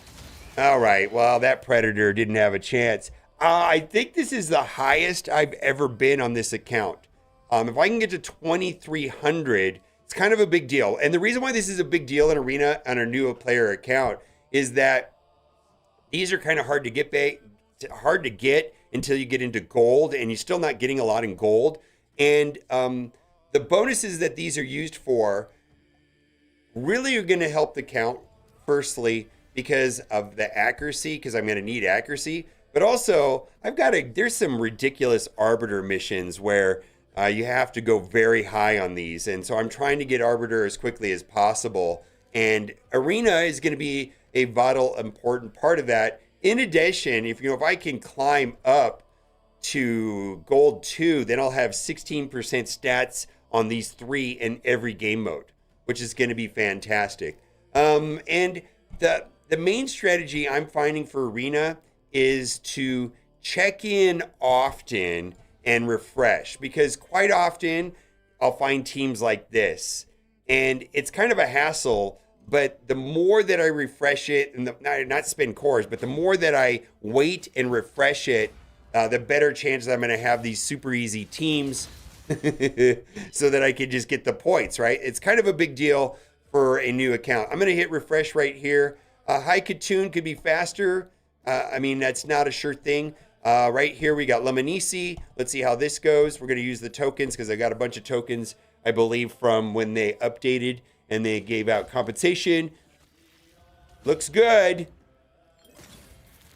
all right, well, that Predator didn't have a chance. I think this is the highest I've ever been on this account. If I can get to 2,300, it's kind of a big deal. And the reason why this is a big deal in Arena on a new player account is that these are kind of hard to get until you get into gold, and you're still not getting a lot in gold. And the bonuses that these are used for really are going to help the count, firstly, because of the accuracy, because I'm going to need accuracy. But also, there's some ridiculous Arbiter missions where you have to go very high on these. And so I'm trying to get Arbiter as quickly as possible. And Arena is going to be a vital, important part of that. In addition, if I can climb up to Gold 2, then I'll have 16% stats on these 3 in every game mode, which is going to be fantastic. And the main strategy I'm finding for Arena is to check in often and refresh, because quite often I'll find teams like this and it's kind of a hassle. But the more that I refresh it, and not spend cores, but the more that I wait and refresh it, the better chance I'm going to have these super easy teams so that I can just get the points, right? It's kind of a big deal for a new account. I'm going to hit refresh right here. High Katoon could be faster. I mean, that's not a sure thing. Right here, we got Lemonisi. Let's see how this goes. We're going to use the tokens because I got a bunch of tokens, I believe, from when they updated and they gave out compensation. Looks good.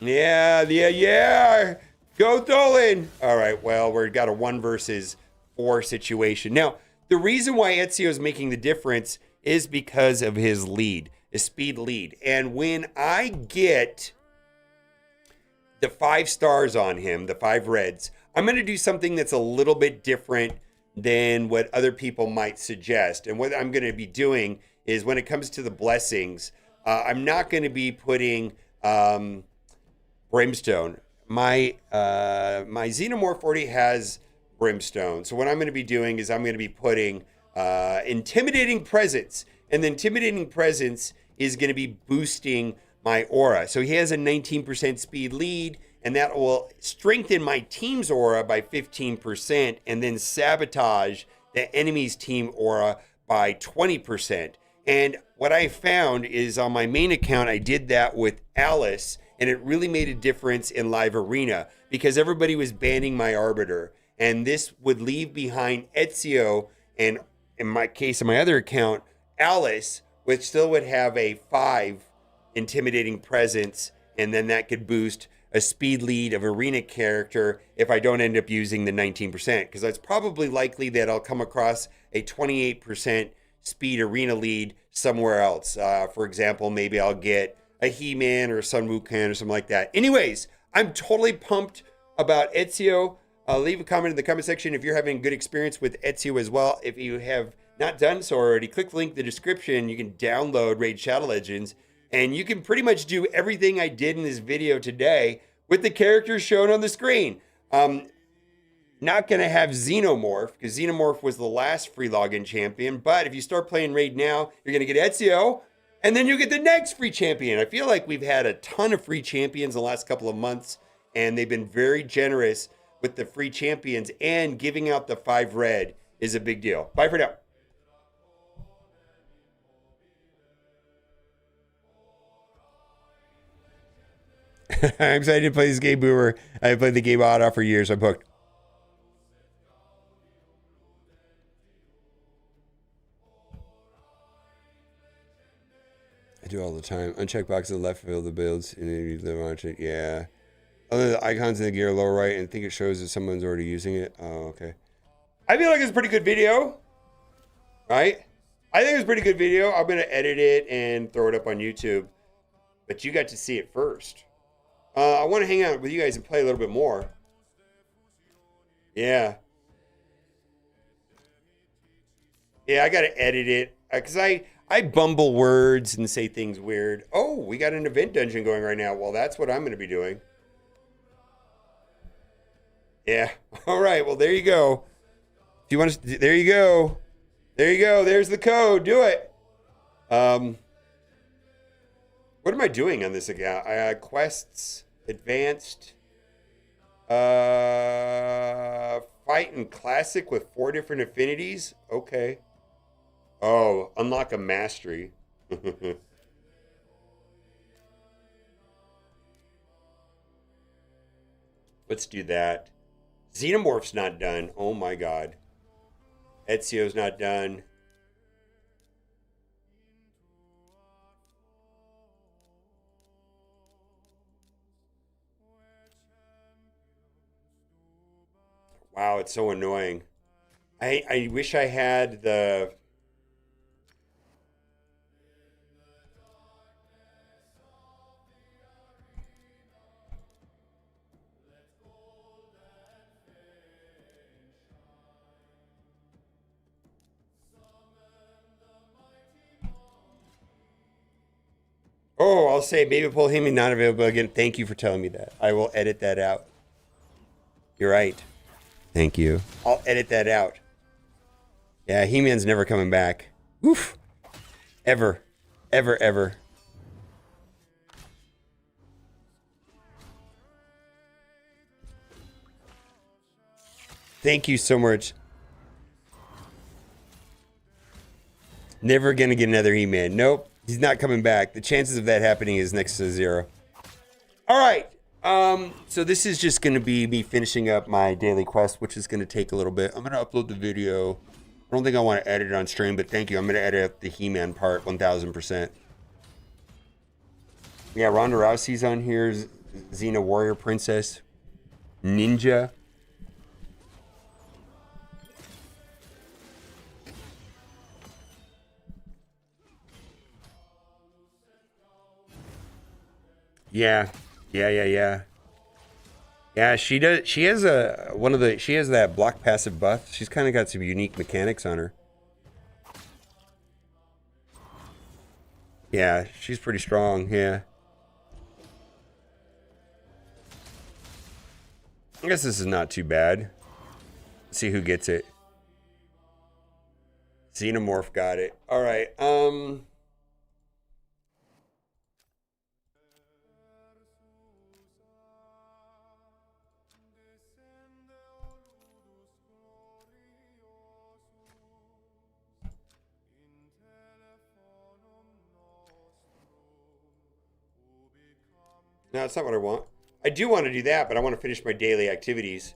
Yeah. Go Dolan. All right, well, we've got a 1 versus 4 situation. Now, the reason why Ezio is making the difference is because of his lead, his speed lead. And when I get the 5 stars on him, the 5 reds, I'm going to do something that's a little bit different than what other people might suggest. And what I'm going to be doing is, when it comes to the blessings, I'm not going to be putting brimstone. My xenomorph already has brimstone. So what I'm going to be doing is I'm going to be putting intimidating presence. And the intimidating presence is going to be boosting my aura. So he has a 19% speed lead, and that will strengthen my team's aura by 15% and then sabotage the enemy's team aura by 20%. And what I found is, on my main account, I did that with Alice, and it really made a difference in live arena because everybody was banning my Arbiter. And this would leave behind Ezio, and in my case, in my other account, Alice, which still would have a 5 intimidating presence, and then that could boost a speed lead of arena character if I don't end up using the 19%, because it's probably likely that I'll come across a 28% speed arena lead somewhere else. For example, maybe I'll get a He-Man or a Sun Wukong or something like that. Anyways, I'm totally pumped about Ezio. Leave a comment in the comment section if you're having a good experience with Ezio as well. If you have not done so already, click the link in the description. You can download Raid Shadow Legends, and you can pretty much do everything I did in this video today with the characters shown on the screen. Not going to have Xenomorph, because Xenomorph was the last free login champion. But if you start playing Raid now, you're going to get Ezio, and then you get the next free champion. I feel like we've had a ton of free champions in the last couple of months, and they've been very generous with the free champions, and giving out the 5 red is a big deal. Bye for now. I'm excited to play this game, Boomer. I've played the game Auto for years. I'm hooked. I do all the time. Uncheck box in the left field of the builds, and then you live on it. Yeah. Other the icons in the gear lower right, and I think it shows that someone's already using it. Oh, okay. I feel like it's a pretty good video, right? I think it's a pretty good video. I'm going to edit it and throw it up on YouTube, but you got to see it first. I want to hang out with you guys and play a little bit more. Yeah. Yeah, I got to edit it because I bumble words and say things weird. Oh, we got an event dungeon going right now. Well, that's what I'm going to be doing. Yeah. All right. Well, there you go. If you want to, there you go. There you go. There's the code. Do it. What am I doing on this account? Quests, advanced, fight and classic with 4 different affinities. Okay. Oh, unlock a mastery. Let's do that. Xenomorph's not done. Oh my god. Ezio's not done. Wow, it's so annoying. I wish I had the... Oh, I'll say maybe pull him not available again. Thank you for telling me that. I will edit that out. You're right. Thank you. I'll edit that out. Yeah, He-Man's never coming back. Oof. Ever. Ever, ever. Thank you so much. Never gonna get another He-Man. Nope. He's not coming back. The chances of that happening is next to 0. All right. So this is just gonna be me finishing up my daily quest, which is gonna take a little bit. I'm gonna upload the video. I don't think I want to edit it on stream, but thank you. I'm gonna edit up the He-Man part 1000%. Yeah, Ronda Rousey's on here. Xena Warrior Princess. Ninja. Yeah. Yeah, she does. She has she has that block passive buff. She's kind of got some unique mechanics on her. Yeah, she's pretty strong. Yeah. I guess this is not too bad. Let's see who gets it. Xenomorph got it. All right. No, that's not what I want. I do want to do that, but I want to finish my daily activities.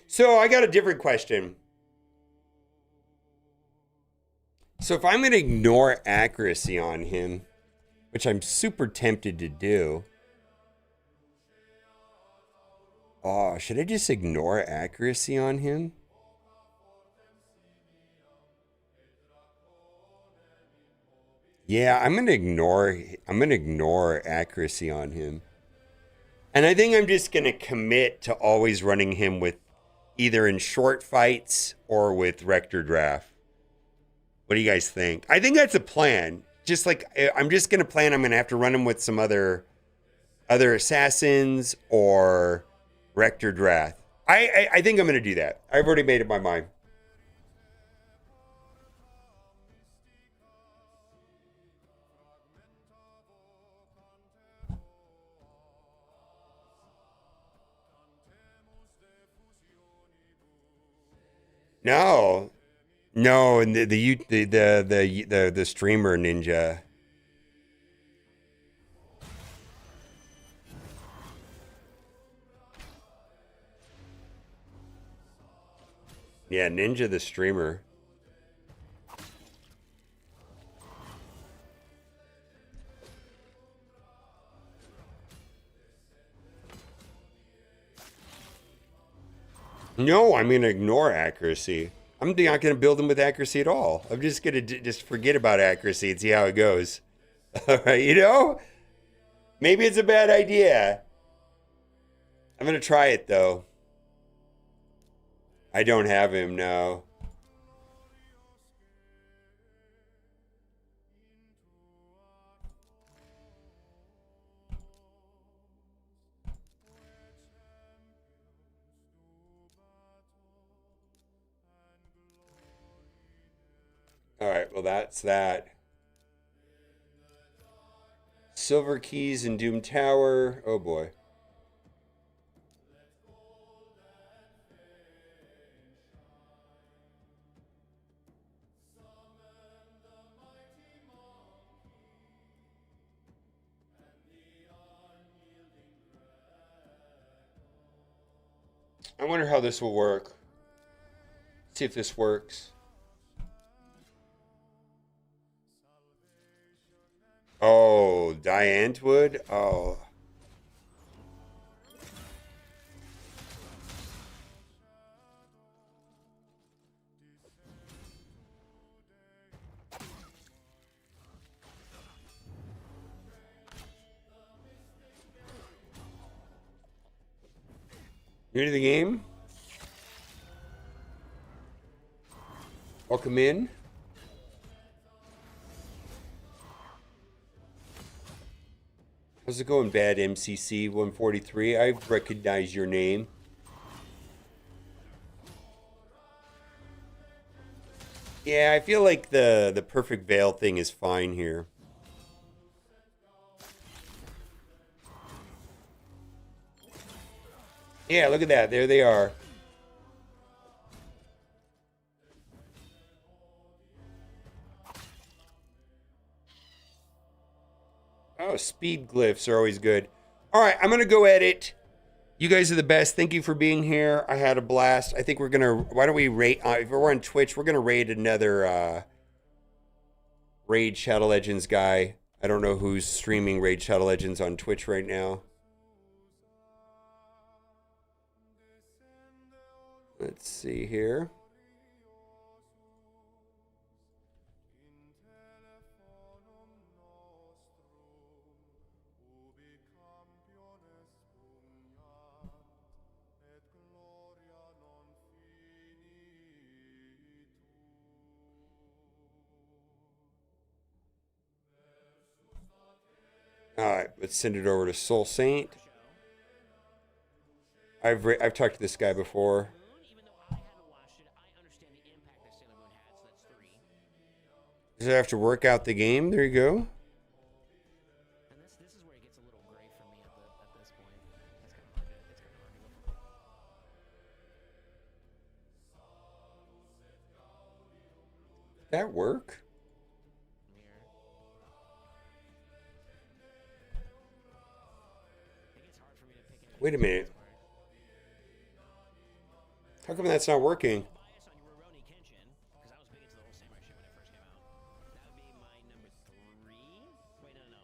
So I got a different question. So if I'm going to ignore accuracy on him, which I'm super tempted to do. Oh, should I just ignore accuracy on him? Yeah, I'm gonna ignore accuracy on him. And I think I'm just gonna commit to always running him with either in short fights or with Rector Draft. What do you guys think? I think that's a plan. Just like I'm just gonna plan I'm gonna have to run him with some other assassins or Rector Draft. I think I'm gonna do that. I've already made up my mind. No, no, and the streamer ninja. Yeah, Ninja the streamer. No, I'm gonna ignore accuracy. I'm not gonna build him with accuracy at all. I'm just gonna just forget about accuracy and see how it goes. All right, you know? Maybe it's a bad idea. I'm gonna try it though. I don't have him now. All right, well that's that. Silver Keys and Doom Tower. Oh boy. I wonder how this will work. See if this works. Oh, Diane Wood? Oh. New to the game? Welcome in. How's it going, Bad MCC 143? I recognize your name. Yeah, I feel like the perfect veil thing is fine here. Yeah, look at that. There they are. Oh, speed glyphs are always good. All right, I'm gonna go edit. You guys are the best. Thank you for being here. I had a blast. I think we're gonna. Why don't we rate? If we're on Twitch, we're gonna raid another Raid Shadow Legends guy. I don't know who's streaming Raid Shadow Legends on Twitch right now. Let's see here. All right, let's send it over to Soul Saint. I've talked to this guy before. Even though I haven't watched it, I understand the impact that Sailor Moon had, so that's 3. Does it have to work out the game? There you go. And this is where it gets a little gray for me at this point. It's kind of hard to look for. That work? Here. It gets hard for me to pick any. Wait a minute. How come that's not working? Bias on your Rurouni Kenshin, because I was big into the whole samurai shit when it first came out. That would be my number 3. Wait, no.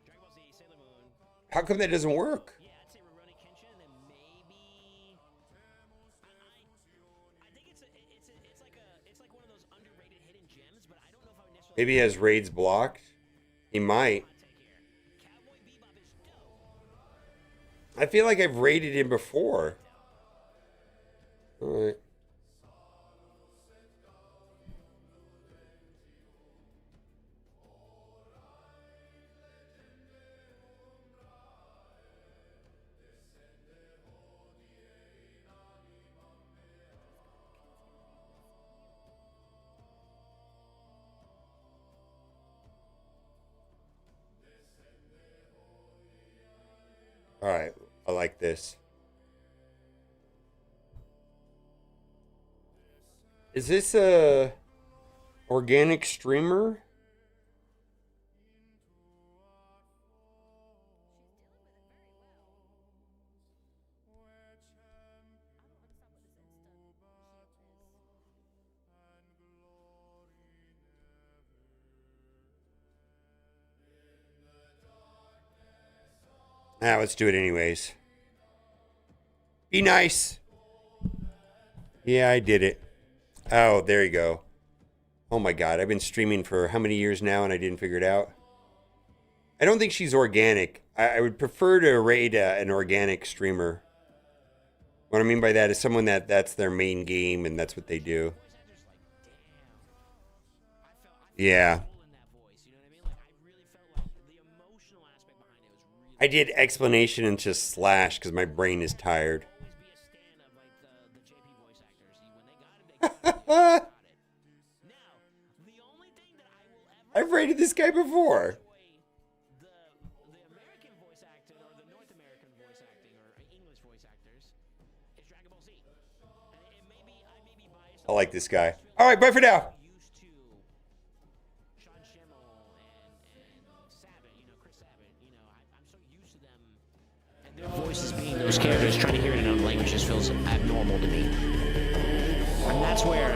Dragon Ball Z, Sailor Moon. How come that doesn't work? Yeah, I'd say Rurouni Kenshin, and then maybe. I think it's like one of those underrated hidden gems, but I don't know if I would necessarily. Maybe he has raids blocked. He might. Take here. Cowboy Bebop is dope. I feel like I've raided him before. All right. All right. I like this. Is this a organic streamer? Ah, let's do it anyways. Be nice. Yeah, I did it. Oh, there you go. Oh my God, I've been streaming for how many years now and I didn't figure it out? I don't think she's organic. I would prefer to raid an organic streamer. What I mean by that is someone that's their main game and that's what they do. Yeah. I did explanation and just slash because my brain is tired. I've rated this guy before. The American voice actor or the North American voice acting or English voice actors is Dragon Ball Z. And I may be biased. I like this guy. All right, bye for now. Used to Sean Schimmel and Sabat, Chris Sabat. I'm so used to them and their voices being those characters. Trying to hear it in another language just feels abnormal to me. And that's where